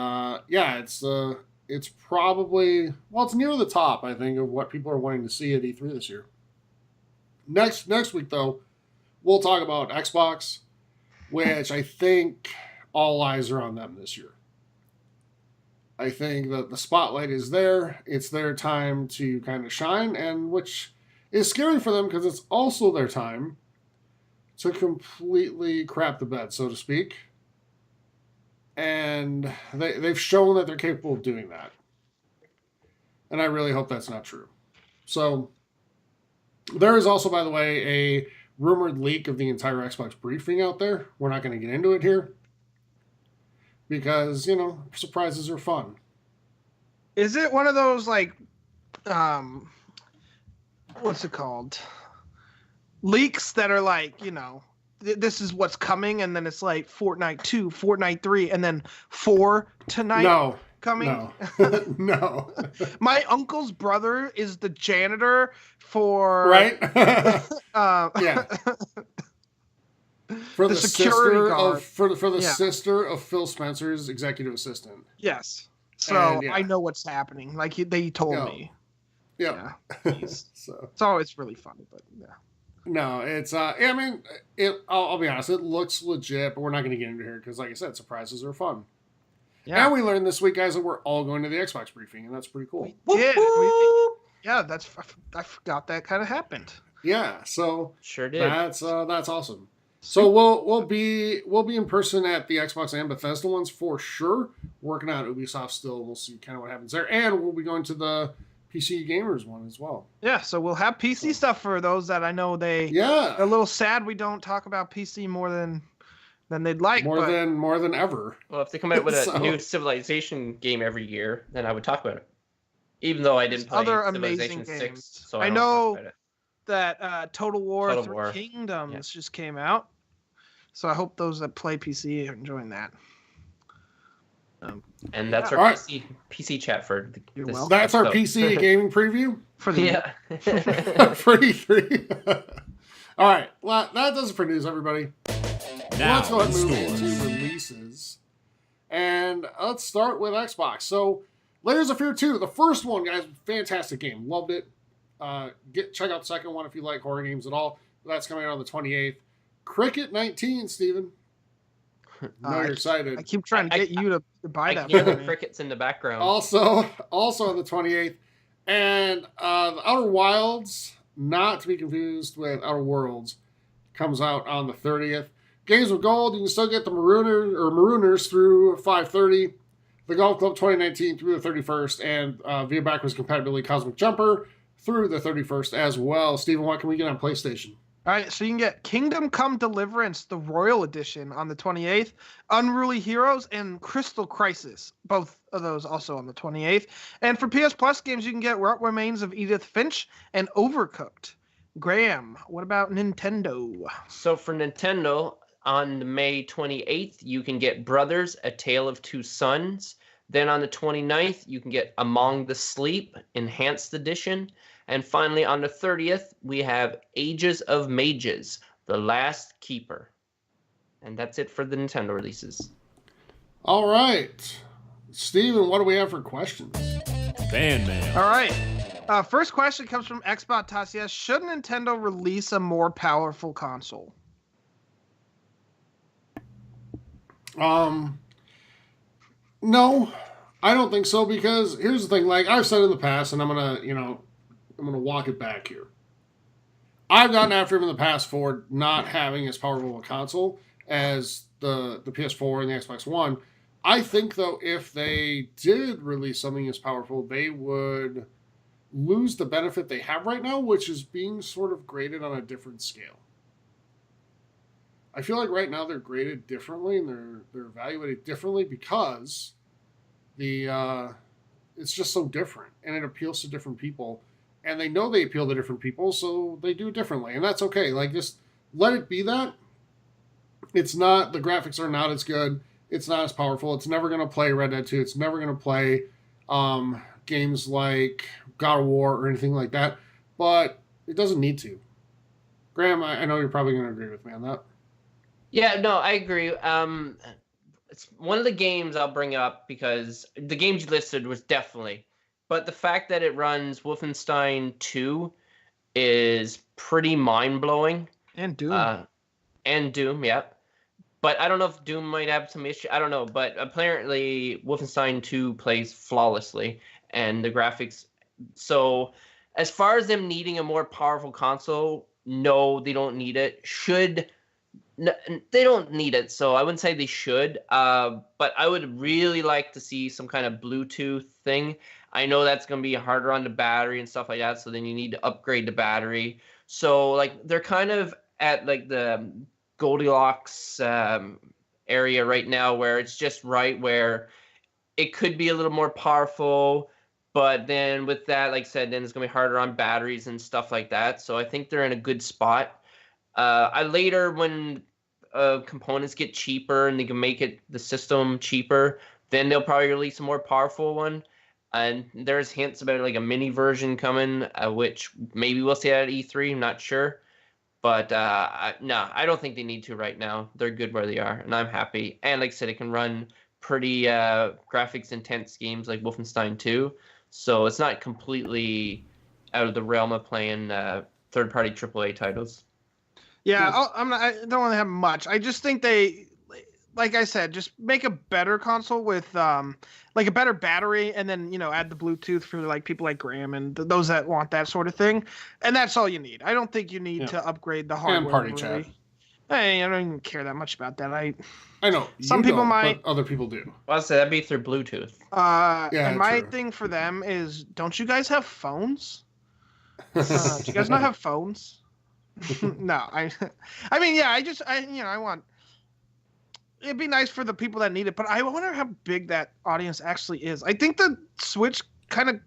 it's probably it's near the top, I think, of what people are wanting to see at E3 this year. Next week though, we'll talk about Xbox, which I think all eyes are on them this year. I think that the spotlight is there. It's their time to kind of shine, and which is scary for them because it's also their time to completely crap the bed, so to speak. And they've shown that they're capable of doing that. And I really hope that's not true. So there is also, by the way, a rumored leak of the entire Xbox briefing out there. We're not going to get into it here because, surprises are fun. Is it one of those, like, what's it called? Leaks that are like, this is what's coming, and then it's like Fortnite 2, Fortnite 3, and then 4 tonight coming? No. No. My uncle's brother is the janitor for... Right? yeah. For the security sister guard. For the sister of Phil Spencer's executive assistant. Yes. So I know what's happening. Like they told me. Yeah. So it's always really funny, but yeah. No, it's I'll be honest, it looks legit, but we're not going to get into here because, like I said, surprises are fun. Yeah. And we learned this week, guys, that we're all going to the Xbox briefing, and that's pretty cool. We did. Yeah, I forgot that kind of happened. Yeah, so sure did. That's awesome. So we'll be in person at the Xbox and Bethesda ones for sure. Working out Ubisoft still. We'll see kind of what happens there, and we'll be going to the PC Gamers one as well. Yeah, so we'll have PC stuff for those that I know they're a little sad we don't talk about PC more than they'd like. More than ever. Well, if they come out with a new Civilization game every year, then I would talk about it. Even though I didn't play other Civilization amazing 6, games. so I know that Total War 3 Kingdoms just came out. So I hope those that play PC are enjoying that. And that's our PC chat for this. That's our PC gaming preview for the for E3. All right, well, that does it for news, everybody. Now let's go ahead and move into releases, and let's start with Xbox. So, Layers of Fear 2, the first one, guys, fantastic game, loved it. Check out the second one if you like horror games at all. That's coming out on the 28th. Cricket 19, Steven. You're excited. I keep trying to get you to buy that. I hear the crickets in the background. Also on the 28th. And the Outer Wilds, not to be confused with Outer Worlds, comes out on the 30th. Games with Gold, you can still get the Marooners through 5/30. The Golf Club 2019 through the 31st. And via backwards compatibility Cosmic Jumper through the 31st as well. Steven, what can we get on PlayStation? All right, so you can get Kingdom Come Deliverance, the Royal Edition, on the 28th, Unruly Heroes, and Crystal Crisis, both of those also on the 28th. And for PS Plus games, you can get What Remains of Edith Finch and Overcooked. Graham, what about Nintendo? So for Nintendo, on May 28th, you can get Brothers, A Tale of Two Sons. Then on the 29th, you can get Among the Sleep, Enhanced Edition. And finally, on the 30th, we have Ages of Mages, The Last Keeper. And that's it for the Nintendo releases. All right. Steven, what do we have for questions? Fan mail. All right. First question comes from Xbot Tassias. Should Nintendo release a more powerful console? No, I don't think so, because here's the thing. Like I've said in the past, and I'm going to walk it back here. I've gotten after him in the past for not having as powerful a console as the PS4 and the Xbox One. I think, though, if they did release something as powerful, they would lose the benefit they have right now, which is being sort of graded on a different scale. I feel like right now they're graded differently and they're evaluated differently because it's just so different and it appeals to different people. And they know they appeal to different people, so they do it differently. And that's okay. Like, just let it be that. It's not, the graphics are not as good. It's not as powerful. It's never going to play Red Dead 2. It's never going to play games like God of War or anything like that. But it doesn't need to. Graham, I know you're probably going to agree with me on that. Yeah, no, I agree. It's one of the games I'll bring up because the games you listed was definitely... But the fact that it runs Wolfenstein 2 is pretty mind-blowing. And Doom. Yeah. But I don't know if Doom might have some issue. I don't know. But apparently Wolfenstein 2 plays flawlessly. And the graphics... So as far as them needing a more powerful console, no, they don't need it. They don't need it, so I wouldn't say they should. But I would really like to see some kind of Bluetooth thing. I know that's going to be harder on the battery and stuff like that, so then you need to upgrade the battery. So, like, they're kind of at like the Goldilocks area right now, where it's just right, where it could be a little more powerful, but then with that, like I said, then it's gonna be harder on batteries and stuff like that. So I think they're in a good spot. I later, when components get cheaper and they can make the system cheaper, then they'll probably release a more powerful one. And there's hints about like a mini version coming, which maybe we'll see at E3. I'm not sure. But no, I don't think they need to right now. They're good where they are, and I'm happy. And like I said, it can run pretty graphics intense games like Wolfenstein 2. So it's not completely out of the realm of playing third-party AAA titles. Yeah, I don't want to have much. I just think they, like I said, just make a better console with like a better battery, and then add the Bluetooth for like people like Graham and those that want that sort of thing. And that's all you need. I don't think you need to upgrade the hardware. And party chat. I don't even care that much about that. I know some people might, but other people do. Well, I'll say that'd be through Bluetooth. And my thing for them is, don't you guys have phones? Do you guys not have phones? No, I mean, yeah, I want. It'd be nice for the people that need it, but I wonder how big that audience actually is. I think the Switch kind of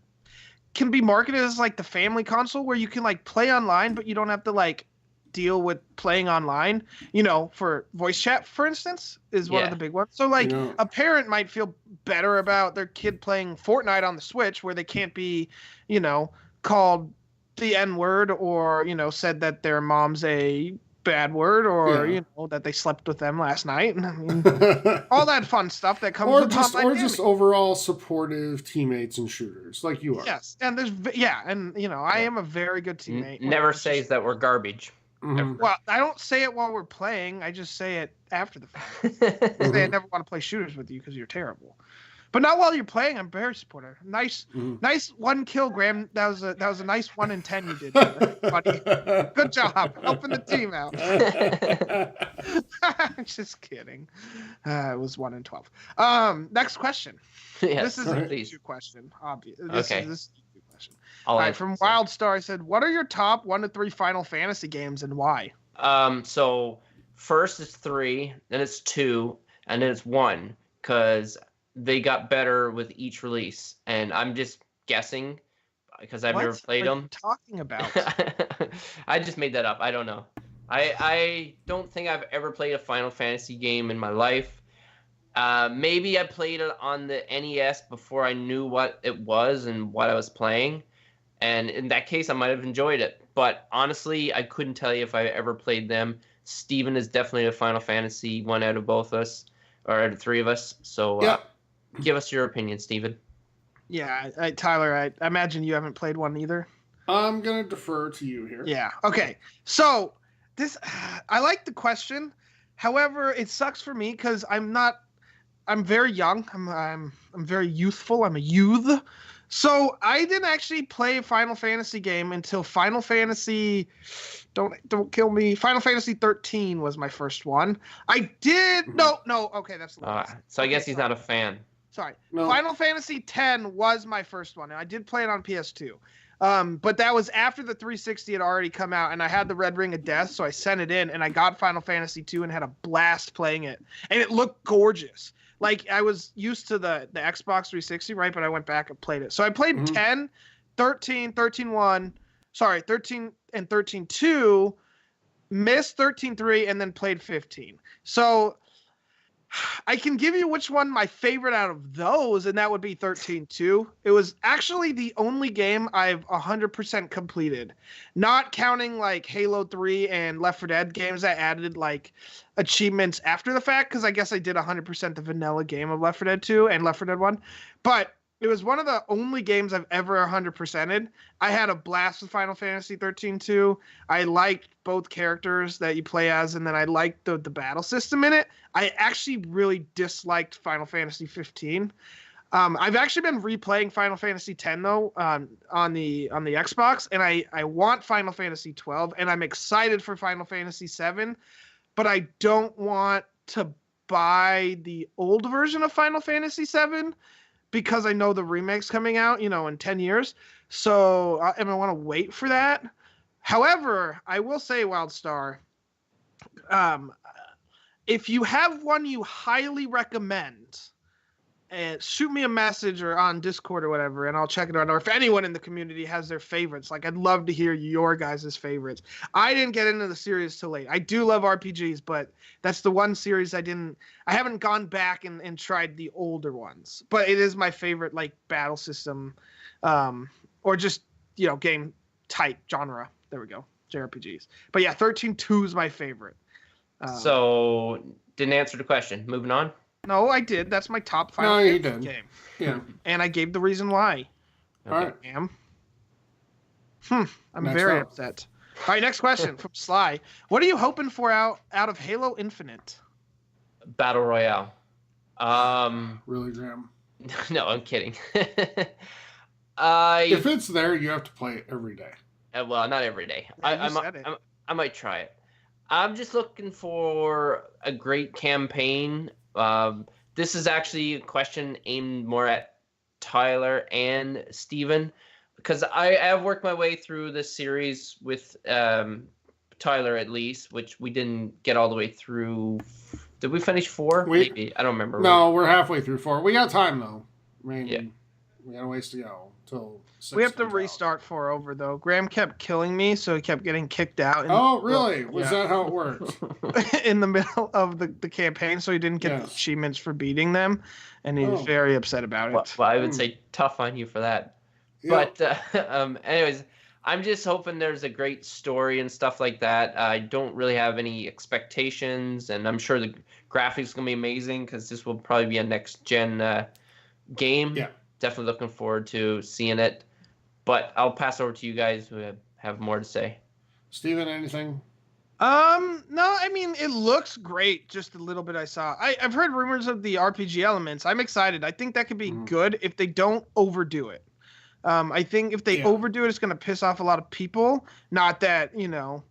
can be marketed as like the family console where you can like play online, but you don't have to like deal with playing online. For voice chat, for instance, is one of the big ones. So like a parent might feel better about their kid playing Fortnite on the Switch, where they can't be, called the N-word, or said that their mom's a bad word, or that they slept with them last night, and I mean, all that fun stuff that comes with online gaming. Just overall supportive teammates and shooters like you are. Yes, and I am a very good teammate. Never says that we're garbage. Mm-hmm. Well, I don't say it while we're playing. I just say it after the fact. I say I never want to play shooters with you because you're terrible. But not while you're playing. I'm very supportive. Nice 1 kill, Graham. That was a nice 1 in 10 you did, buddy. Good job helping the team out. Just kidding. It was 1 in 12. Next question. Yes, this is a easy question. Obvious. This is a easy question. All right, from Wildstar, I said, what are your top 1 to 3 Final Fantasy games and why? So first is 3, then it's 2, and then it's 1, because they got better with each release, and I'm just guessing because I've never played them. What are you talking about? I just made that up. I don't know. I don't think I've ever played a Final Fantasy game in my life. Maybe I played it on the NES before I knew what it was and what I was playing, and in that case, I might have enjoyed it. But honestly, I couldn't tell you if I ever played them. Steven is definitely a Final Fantasy one out of both of us, or out of 3 of us. So. Give us your opinion, Steven. Yeah, Tyler, I imagine you haven't played one either. I'm going to defer to you here. Yeah, okay. So, I like the question. However, it sucks for me because I'm very young. I'm very youthful. I'm a youth. So, I didn't actually play a Final Fantasy game until Final Fantasy... Don't kill me. Final Fantasy 13 was my first one. I did... No. Okay, that's the last. So I guess he's not a fan. Sorry. No. Final Fantasy 10 was my first one, and I did play it on PS2. But that was after the 360 had already come out, and I had the Red Ring of Death, so I sent it in, and I got Final Fantasy 2 and had a blast playing it. And it looked gorgeous. Like, I was used to the Xbox 360, right? But I went back and played it. So I played 10, 13, 13-1, 13 and 13-2, missed 13-3, and then played 15. So I can give you which one my favorite out of those, and that would be 13-2. It was actually the only game I've 100% completed, not counting like Halo 3 and Left 4 Dead games that added like achievements after the fact, because I guess I did 100% the vanilla game of Left 4 Dead 2 and Left 4 Dead 1. But it was one of the only games I've ever 100%ed. I had a blast with Final Fantasy 13-2. I liked both characters that you play as, and then I liked the battle system in it. I actually really disliked Final Fantasy 15. I've actually been replaying Final Fantasy 10 though on the Xbox, and I want Final Fantasy 12, and I'm excited for Final Fantasy 7, but I don't want to buy the old version of Final Fantasy 7. Because I know the remake's coming out, in 10 years. So, and I want to wait for that. However, I will say, Wildstar, If you have one you highly recommend, shoot me a message or on Discord or whatever, and I'll check it out. Or if anyone in the community has their favorites, like I'd love to hear your guys' favorites. I didn't get into the series till late. I do love RPGs, but that's the one series I haven't gone back and tried the older ones. But it is my favorite, like, battle system, or just, game type genre. There we go, JRPGs. But yeah, 13.2 is my favorite. So didn't answer the question. Moving on. No, I did. That's my top 5 No, you did. game. Yeah. And I gave the reason why. Okay. All right. I'm Next very up. upset. All right, next question from Sly. What are you hoping for out of Halo Infinite? Battle Royale. Really, Graham? No, I'm kidding. If it's there, you have to play it every day. Well, not every day. Yeah, you said it. I might try it. I'm just looking for a great campaign. This is actually a question aimed more at Tyler and Steven, because I have worked my way through this series with Tyler, at least, which we didn't get all the way through. Did we finish 4? Maybe. I don't remember. No, we're halfway through 4. We got time, though. I mean, Yeah. we got a ways to go till 6 We have to comes out. restart 4 over, though. Graham kept killing me, so he kept getting kicked out. Oh, really? Was that how it worked? in the middle of the campaign, so he didn't get the Yes. achievements for beating them, and he was Oh. very upset about it. Well, I would say tough on you for that. Yeah. But anyways, I'm just hoping there's a great story and stuff like that. I don't really have any expectations, and I'm sure the graphics are going to be amazing because this will probably be a next-gen game. Yeah. Definitely looking forward to seeing it. But I'll pass over to you guys who have more to say. Steven, anything? No, I mean, it looks great, just a little bit I saw. I've heard rumors of the RPG elements. I'm excited. I think that could be good if they don't overdo it. I think if they overdo it, it's going to piss off a lot of people. Not that, fans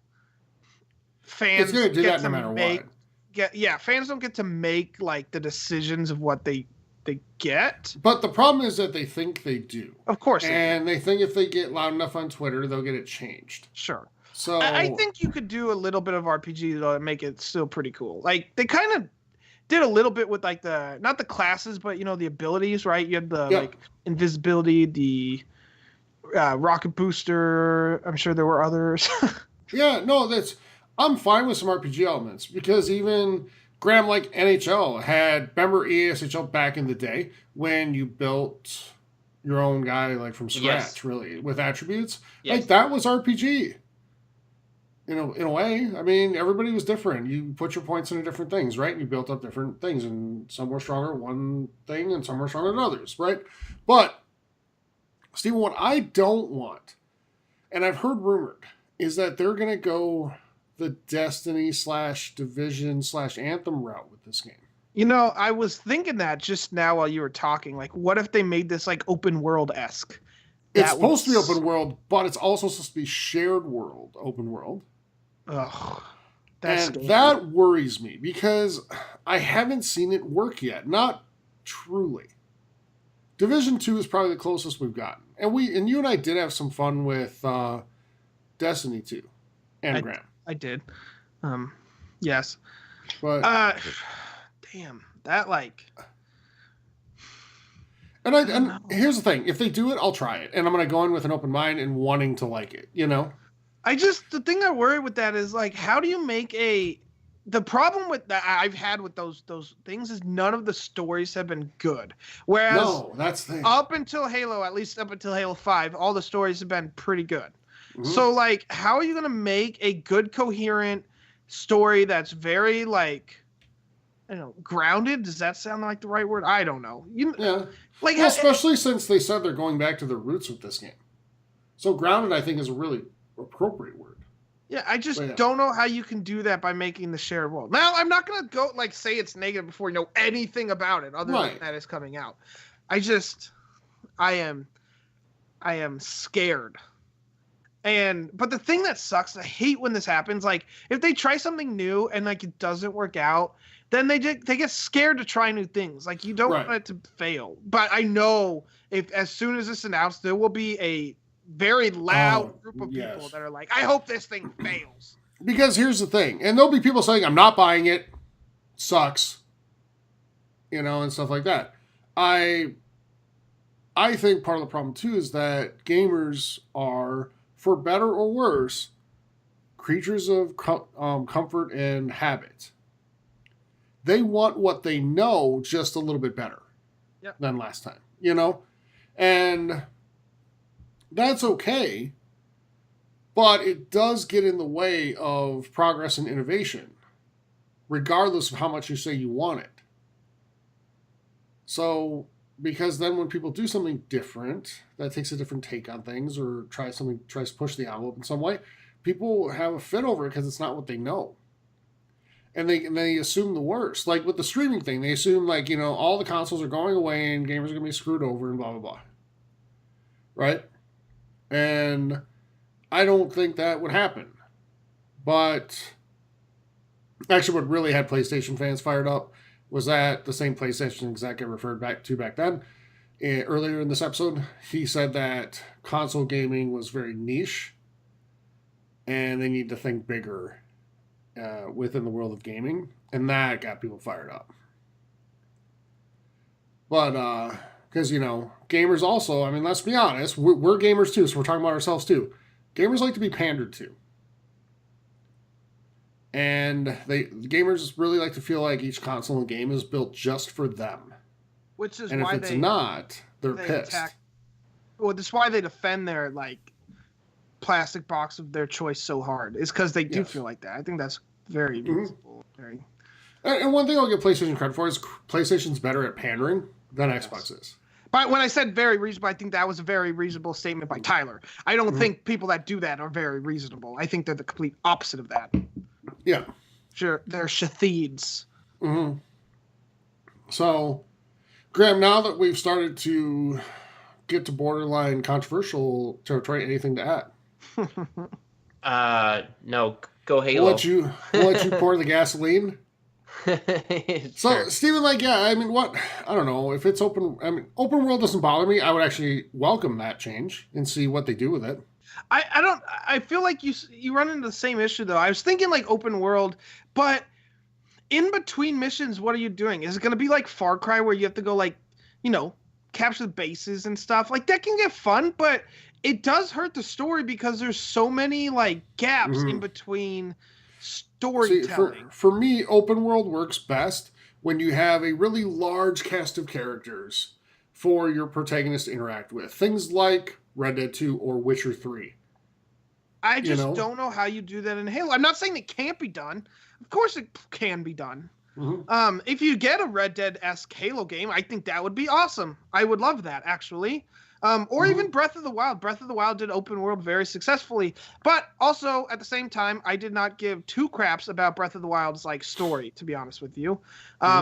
It's going to do get that no matter what. Fans don't get to make, like, the decisions of what they get. But the problem is that they think they do. Of course. And they think if they get loud enough on Twitter, they'll get it changed. Sure. So I think you could do a little bit of RPG though and make it still pretty cool. Like, they kind of did a little bit with, like, not the classes, but the abilities, right? You had the like invisibility, the rocket booster. I'm sure there were others. Yeah, no, I'm fine with some RPG elements because even Graham, like NHL, remember ESHL back in the day when you built your own guy, like, from scratch, really, with attributes? Yes. Like, that was RPG. In a way. I mean, everybody was different. You put your points into different things, right? And you built up different things, and some were stronger at one thing, and some were stronger than others, right? But, Steven, what I don't want, and I've heard rumored, is that they're going to go the Destiny / Division / Anthem route with this game. I was thinking that just now while you were talking. Like, what if they made this, like, open world-esque? It's supposed to be open world, but it's also supposed to be shared world, open world. Ugh. That worries me because I haven't seen it work yet. Not truly. Division 2 is probably the closest we've gotten. And you and I did have some fun with Destiny 2 and Graham. I did. Yes. But damn. That, like... And here's the thing. If they do it, I'll try it. And I'm going to go in with an open mind and wanting to like it, The thing I worry with that is, like, how do you make the problem with that I've had with those things is none of the stories have been good. Whereas no, that's the thing. Up until Halo, at least up until Halo 5, all the stories have been pretty good. Mm-hmm. So, like, how are you going to make a good, coherent story that's very, like, I don't know, grounded? Does that sound like the right word? I don't know. Yeah. Like, well, especially since they said they're going back to their roots with this game. So grounded, I think, is a really appropriate word. Yeah, I just don't know how you can do that by making the shared world. Now, I'm not going to go, like, say it's negative before you know anything about it other than that is coming out. I am scared. But the thing that sucks, I hate when this happens, like, if they try something new and, like, it doesn't work out, then they get scared to try new things. Like, you don't want it to fail. But I know as soon as this announced, there will be a very loud group of people that are like, I hope this thing fails. Because here's the thing, and there'll be people saying, I'm not buying it, sucks, and stuff like that. I think part of the problem, too, is that gamers are, for better or worse, creatures of comfort and habit. They want what they know just a little bit better than last time, And that's okay. But it does get in the way of progress and innovation, regardless of how much you say you want it. So, because then when people do something different, that takes a different take on things, or tries to push the envelope in some way, people have a fit over it because it's not what they know. And they assume the worst. Like with the streaming thing, they assume all the consoles are going away and gamers are going to be screwed over and blah, blah, blah. Right? And I don't think that would happen. But actually what really had PlayStation fans fired up was that the same PlayStation exec I referred back then, earlier in this episode. He said that console gaming was very niche and they need to think bigger within the world of gaming. And that got people fired up. But, because, gamers also, let's be honest, we're gamers too, so we're talking about ourselves too. Gamers like to be pandered to. And gamers really like to feel like each console and game is built just for them. Which is and why if it's not, they're pissed. That's why they defend their plastic box of their choice so hard. Is because they do feel like that. I think that's very reasonable. Very. And one thing I'll give PlayStation credit for is PlayStation's better at pandering than Xbox is. But when I said very reasonable, I think that was a very reasonable statement by Tyler. I don't think people that do that are very reasonable. I think they're the complete opposite of that. Yeah. Sure, they're shatheeds. Mm-hmm. So, Graham, now that we've started to get to borderline controversial territory, anything to add? No. Go Halo. We'll let you pour the gasoline. So, Steven, what? I don't know if it's open. Open world doesn't bother me. I would actually welcome that change and see what they do with it. I feel like you run into the same issue though. I was thinking open world, but in between missions, what are you doing? Is it going to be like Far Cry where you have to go capture the bases and stuff? That can get fun, but it does hurt the story because there's so many gaps in between storytelling. See, for me, open world works best when you have a really large cast of characters for your protagonist to interact with. Things like Red Dead 2 or Witcher 3. I just don't know how you do that in Halo. I'm not saying it can't be done. Of course it can be done. Mm-hmm. If you get a Red Dead-esque Halo game, I think that would be awesome. I would love that, actually. Or even Breath of the Wild. Breath of the Wild did open world very successfully. But also, at the same time, I did not give two craps about Breath of the Wild's story, to be honest with you.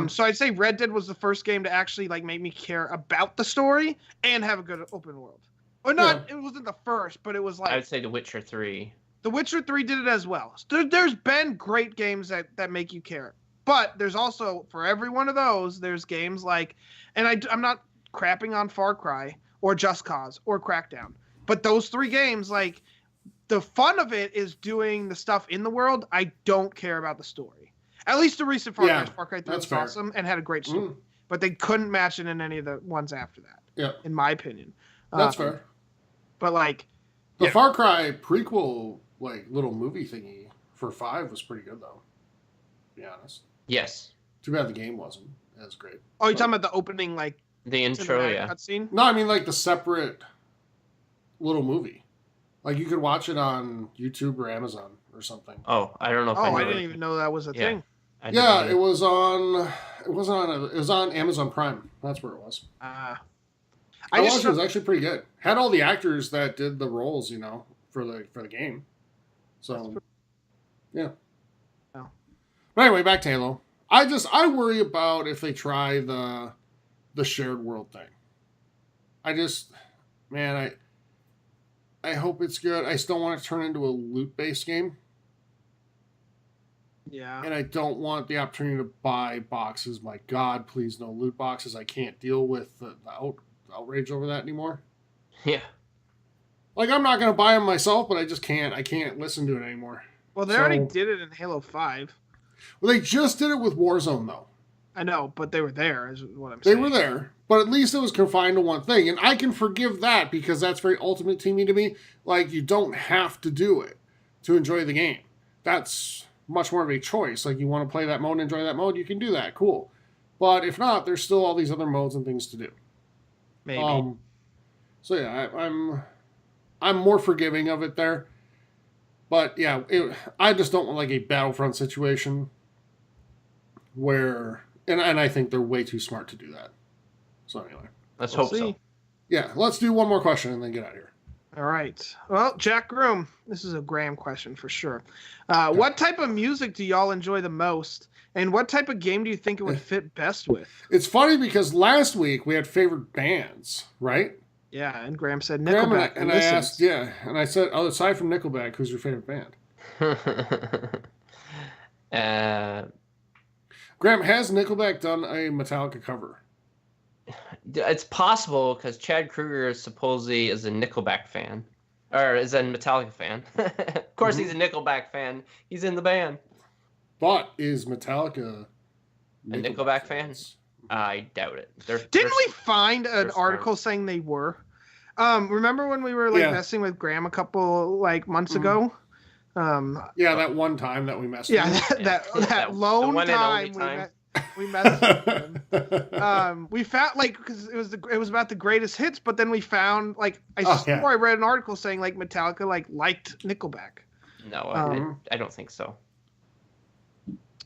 So I'd say Red Dead was the first game to actually make me care about the story and have a good open world. Or not, It wasn't the first, but it was I would say The Witcher 3. The Witcher 3 did it as well. There's been great games that make you care. But there's also, for every one of those, there's games and I'm not crapping on Far Cry or Just Cause or Crackdown. But those three games, the fun of it is doing the stuff in the world. I don't care about the story. At least the recent Far Cry. Far Cry 3 was awesome and had a great story. But they couldn't match it in any of the ones after that. Yeah. In my opinion. That's fair. But the Far Cry prequel little movie thingy for 5 was pretty good though. To be honest. Yes. Too bad the game wasn't as great. Oh, you're talking about the opening the intro, cutscene? No, I mean the separate little movie. You could watch it on YouTube or Amazon or something. Oh, I don't know if I didn't even know that was a thing. Yeah, it was on Amazon Prime. That's where it was. I watched it. It was actually pretty good. Had all the actors that did the roles, for the game. So, yeah. Oh. But anyway, back to Halo. I worry about if they try the shared world thing. I hope it's good. I still want it to turn into a loot-based game. Yeah. And I don't want the opportunity to buy boxes. My God, please no loot boxes. I can't deal with the outrage over that anymore. Yeah. I'm not going to buy them myself, but I just can't. I can't listen to it anymore. Well, they already did it in Halo 5. Well, they just did it with Warzone, though. I know, but they were there, is what I'm saying. They were there, but at least it was confined to one thing. And I can forgive that because that's very Ultimate Teamy to me. Like, you don't have to do it to enjoy the game. That's much more of a choice. Like, you want to play that mode and enjoy that mode, you can do that. Cool. But if not, there's still all these other modes and things to do. Maybe. So, yeah, I'm more forgiving of it there. But, yeah, I just don't want, like, a Battlefront situation where... And I think they're way too smart to do that. So anyway. Let's hope so. Yeah, let's do one more question and then get out of here. All right. Well, Jack Groom, this is a Graham question for sure. What type of music do y'all enjoy the most? And what type of game do you think it would fit best with? It's funny because last week we had favorite bands, right? Yeah, and Graham said Nickelback. And I asked, and I said, aside from Nickelback, who's your favorite band? Graham, has Nickelback done a Metallica cover? It's possible because Chad Kruger supposedly is a Nickelback fan. Or is a Metallica fan. Of course he's a Nickelback fan. He's in the band. But is Metallica a Nickelback fan? I doubt it. Didn't we find an article saying they were? Remember when we were messing with Graham a couple months ago? That one time that we messed with him. that lone time we messed with him. We found because it was about the greatest hits, but then we found I read an article saying Metallica liked Nickelback. No, I don't think so.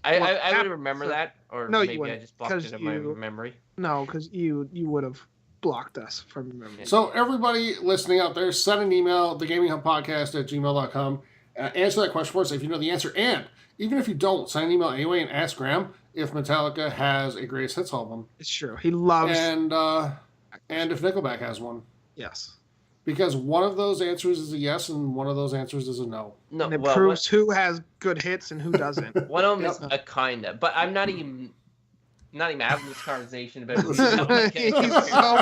I would remember that, or no, maybe I just blocked it in my memory. No, because you would have blocked us from remembering. So everybody listening out there, send an email, thegaminghubpodcast@gmail.com. Answer that question for us if you know the answer. And even if you don't, send an email anyway and ask Graham if Metallica has a greatest hits album. It's true. He loves... And if Nickelback has one. Yes. Because one of those answers is a yes and one of those answers is a no. No, and it proves who has good hits and who doesn't. One of them is a kinda, but I'm not even having this conversation about He's so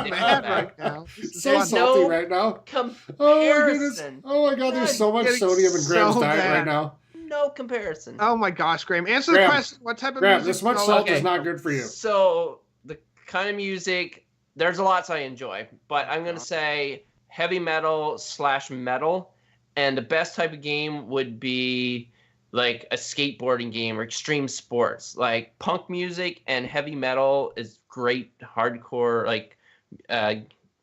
mad right now. So salty right now. Comparison. Oh my god, there's so much sodium in Graham's diet right now. No comparison. Oh my gosh, Graham. Answer the question. What type of music? This much salt is not good for you. So, the kind of music, there's a lot I enjoy, but I'm going to say heavy metal / metal, and the best type of game would be like a skateboarding game or extreme sports. Like punk music and heavy metal is great hardcore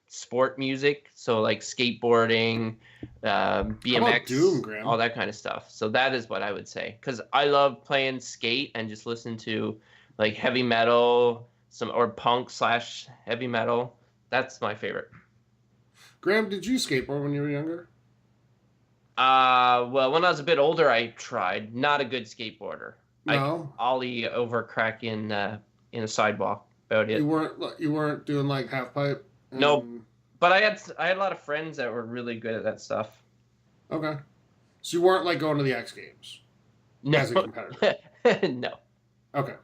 sport music. So like skateboarding, BMX, Doom, Graham? all that kind of stuff. So that is what I would say, because I love playing skate and just listen to like heavy metal, or punk / heavy metal. That's my favorite. Graham, did you skateboard when you were younger? Well, when I was a bit older, I tried. Not a good skateboarder. No. I ollie over crack in a sidewalk. About it. You weren't doing like half pipe. Nope. But I had a lot of friends that were really good at that stuff. Okay. So you weren't like going to the X Games as a competitor. No. Okay.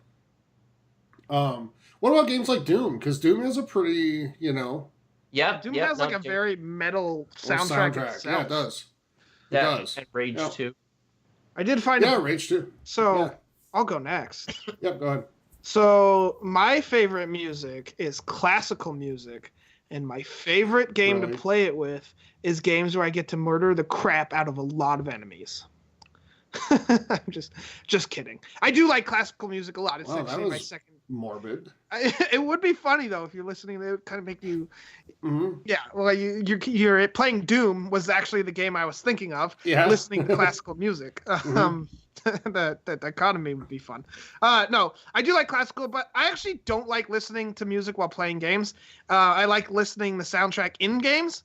What about games like Doom? Because Doom is a pretty, Yeah. Doom has a very metal soundtrack. Yeah, it does. It does. And Rage 2. I did find Rage 2. So I'll go next. Yep, go ahead. So my favorite music is classical music, and my favorite game to play it with is games where I get to murder the crap out of a lot of enemies. I'm just kidding. I do like classical music a lot. It's actually my second. Morbid. It would be funny though if you're listening. It would kind of make you. Mm-hmm. Yeah. Well, you're playing Doom was actually the game I was thinking of. Yeah. Listening to classical music. That dichotomy would be fun. No, I do like classical, but I actually don't like listening to music while playing games. I like listening the soundtrack in games.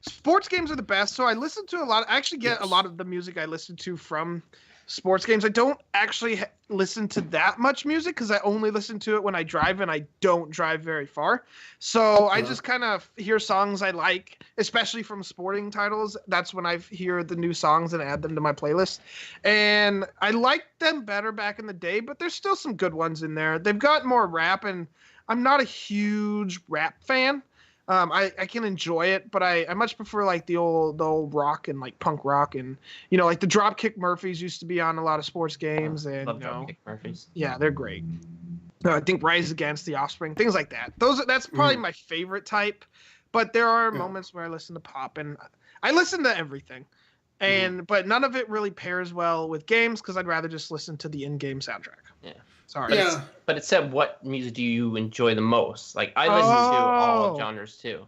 Sports games are the best, so I listen to a lot. I actually get a lot of the music I listen to from sports games. I don't actually listen to that much music because I only listen to it when I drive, and I don't drive very far. So I just kind of hear songs I like, especially from sporting titles. That's when I hear the new songs and add them to my playlist. And I liked them better back in the day, but there's still some good ones in there. They've got more rap, and I'm not a huge rap fan. I can enjoy it, but I much prefer like the old rock and like punk rock and like the Dropkick Murphys used to be on a lot of sports games and Love Dropkick Murphys. yeah, they're great. I think Rise Against, The Offspring, things like that. That's probably my favorite type. But there are moments where I listen to pop, and I listen to everything, but none of it really pairs well with games because I'd rather just listen to the in-game soundtrack. Yeah. Sorry. But it said, what music do you enjoy the most? Like, I listen to all genres too.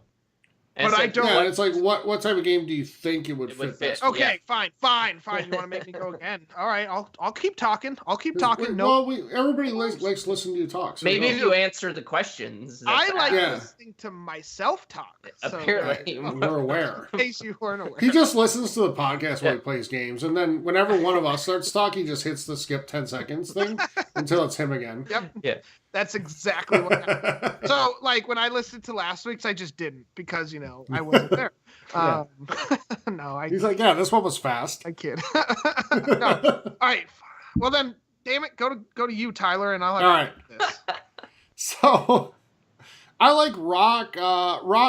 And but I don't. Yeah, it's like what type of game do you think it would fit best? Okay, fine. You want to make me go again? All right, I'll keep talking. Everybody likes listening to you talk. So maybe if you answer the questions. I like listening to myself talk. Apparently, we're aware. In case you weren't aware, he just listens to the podcast while he plays games, and then whenever one of us starts talking, he just hits the skip 10 seconds thing until it's him again. Yep. Yeah. That's exactly what happened. So, like, when I listened to last week's, I just didn't because, I wasn't there. He's like, yeah, this one was fast. I kid. No. All right. Well, then, damn it, go to you, Tyler, and I'll have this. So, I like rock,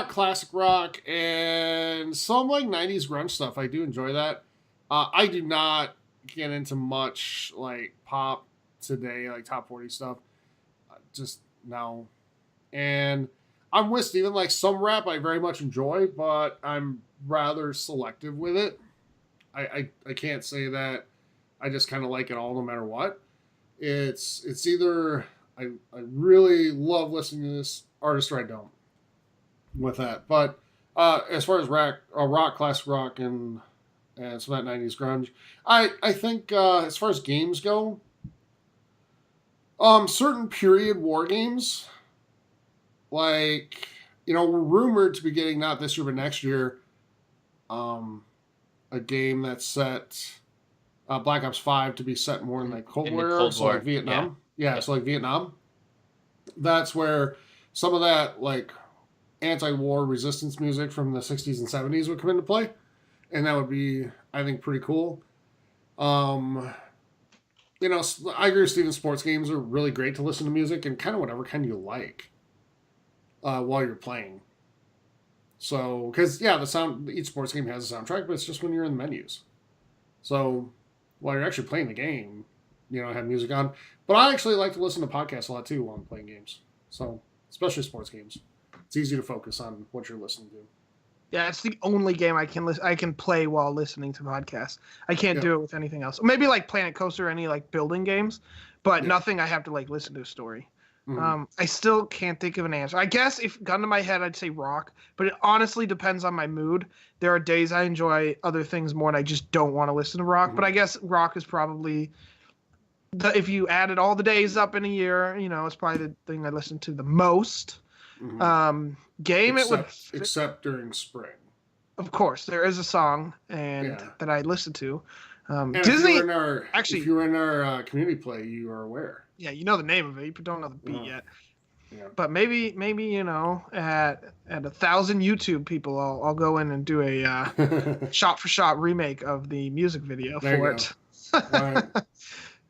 classic rock, and some, like, 90s grunge stuff. I do enjoy that. I do not get into much, like, pop today, like, top 40 stuff. Just no. And I'm with Steven. Like, some rap I very much enjoy, but I'm rather selective with it. I can't say that I just kind of like it all no matter what. It's either I really love listening to this artist or I don't with that. But as far as rock, classic rock, and some of that 90s grunge, I think as far as games go, certain period war games, like, we're rumored to be getting, not this year, but next year, a game that's set, Black Ops 5 to be set more in like Cold War, so like Vietnam. Yeah, so like Vietnam. That's where some of that, like, anti-war resistance music from the 60s and 70s would come into play. And that would be, I think, pretty cool. I agree with Steven, sports games are really great to listen to music and kind of whatever kind you like while you're playing. So, because, each sports game has a soundtrack, but it's just when you're in the menus. So, while you're actually playing the game, have music on. But I actually like to listen to podcasts a lot, too, while I'm playing games. So, especially sports games. It's easy to focus on what you're listening to. Yeah, it's the only game I can play while listening to podcasts. I can't do it with anything else. Maybe like Planet Coaster or any like building games, but nothing I have to like listen to a story. Mm-hmm. I still can't think of an answer. I guess if gun to my head, I'd say rock, but it honestly depends on my mood. There are days I enjoy other things more and I just don't want to listen to rock, but I guess rock is probably, if you added all the days up in a year, it's probably the thing I listen to the most. Mm-hmm. Game except during spring. Of course, there is a song that I listen to. Disney. If you were in our community play, you are aware. Yeah, you know the name of it. You don't know the beat yet. Yeah. But maybe at 1,000 YouTube people, I'll go in and do a shot for shot remake of the music video for it. Right.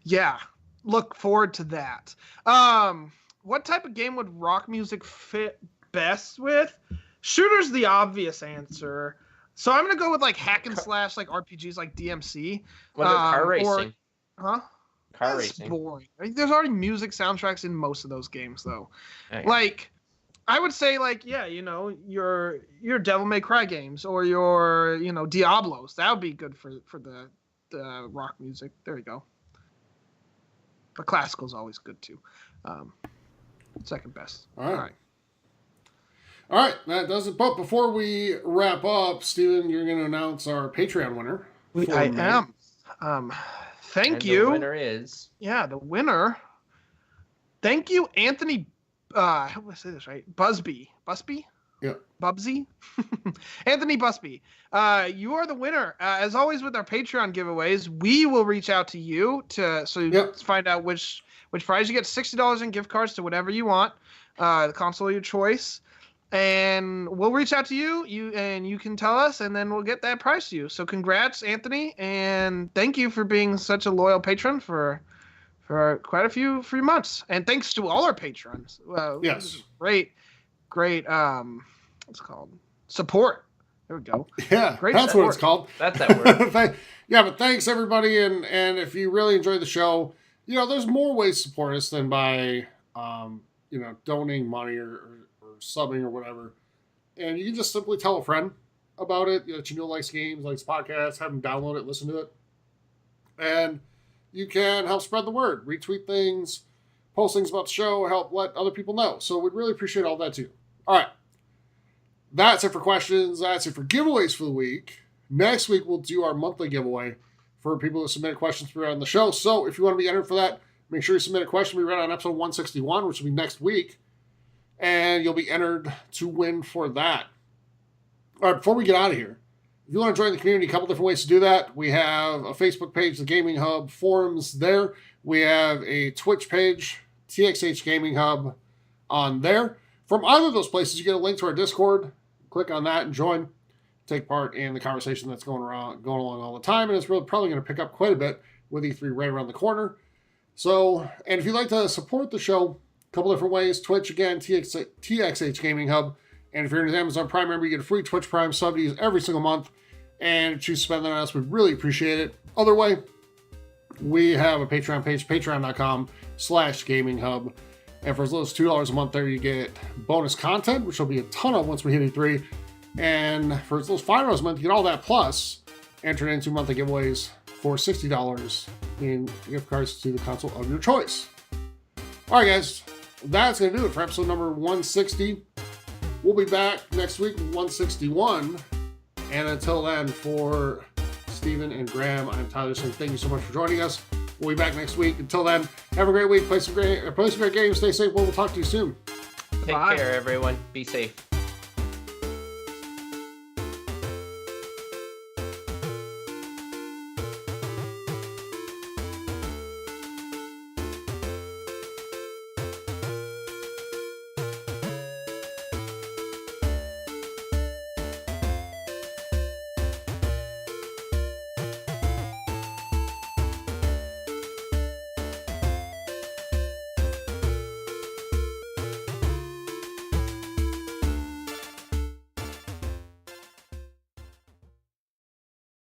Yeah, look forward to that. What type of game would rock music fit best with? Shooter's the obvious answer. So I'm gonna go with like hack and slash, like RPGs, like DMC. What about car racing? Car racing. Boring. There's already music soundtracks in most of those games, though. Okay. Like, I would say, like, your Devil May Cry games or your Diablos. That would be good for the rock music. There you go. But classical's always good too. Second best. All right, that does it. But before we wrap up, Steven, you're going to announce our Patreon winner. I am. Thank you. The winner is... Yeah, the winner. Thank you, Anthony... I hope I say this right. Busby? Yeah. Bubsy? Anthony Busby. You are the winner. As always with our Patreon giveaways, we will reach out to you to find out which prize. You get $60 in gift cards to whatever you want, the console of your choice. And we'll reach out to you, you can tell us, and then we'll get that prize to you. So congrats, Anthony, and thank you for being such a loyal patron for quite a few months. And thanks to all our patrons. Yes. Great what's it called? Support. There we go. Yeah, Great that's what it's called. That's that word. Yeah, but thanks everybody, and if you really enjoy the show, there's more ways to support us than by donating money or subbing or whatever. And you can just simply tell a friend about it that likes games, likes podcasts, have them download it, listen to it. And you can help spread the word, retweet things, post things about the show, help let other people know. So we'd really appreciate all that too. All right. That's it for questions. That's it for giveaways for the week. Next week, we'll do our monthly giveaway for people who submit questions to be read on the show. So if you want to be entered for that, make sure you submit a question to be read on episode 161, which will be next week. And you'll be entered to win for that. All right, before we get out of here, if you want to join the community, a couple different ways to do that. We have a Facebook page, the Gaming Hub forums there. We have a Twitch page, TXH Gaming Hub on there. From either of those places, you get a link to our Discord. Click on that and join. Take part in the conversation that's going along all the time. And it's really probably going to pick up quite a bit with E3 right around the corner. So, and if you'd like to support the show, a couple different ways. Twitch, again, TXH Gaming Hub. And if you're an Amazon Prime member, you get a free Twitch Prime sub to use every single month. And choose to spend that on us. We'd really appreciate it. Other way, we have a Patreon page, patreon.com/gaminghub. And for as little as $2 a month there, you get bonus content, which will be a ton of once we hit E3. And for as little as $5 a month, you get all that plus enter into monthly giveaways for $60 in gift cards to the console of your choice. All right, guys, that's going to do it for episode number 160. We'll be back next week with 161. And until then, for Steven and Graham, I'm Tyler saying thank you so much for joining us. We'll be back next week. Until then, have a great week. Play some great games. Stay safe. We'll talk to you soon. Take care, everyone. Be safe.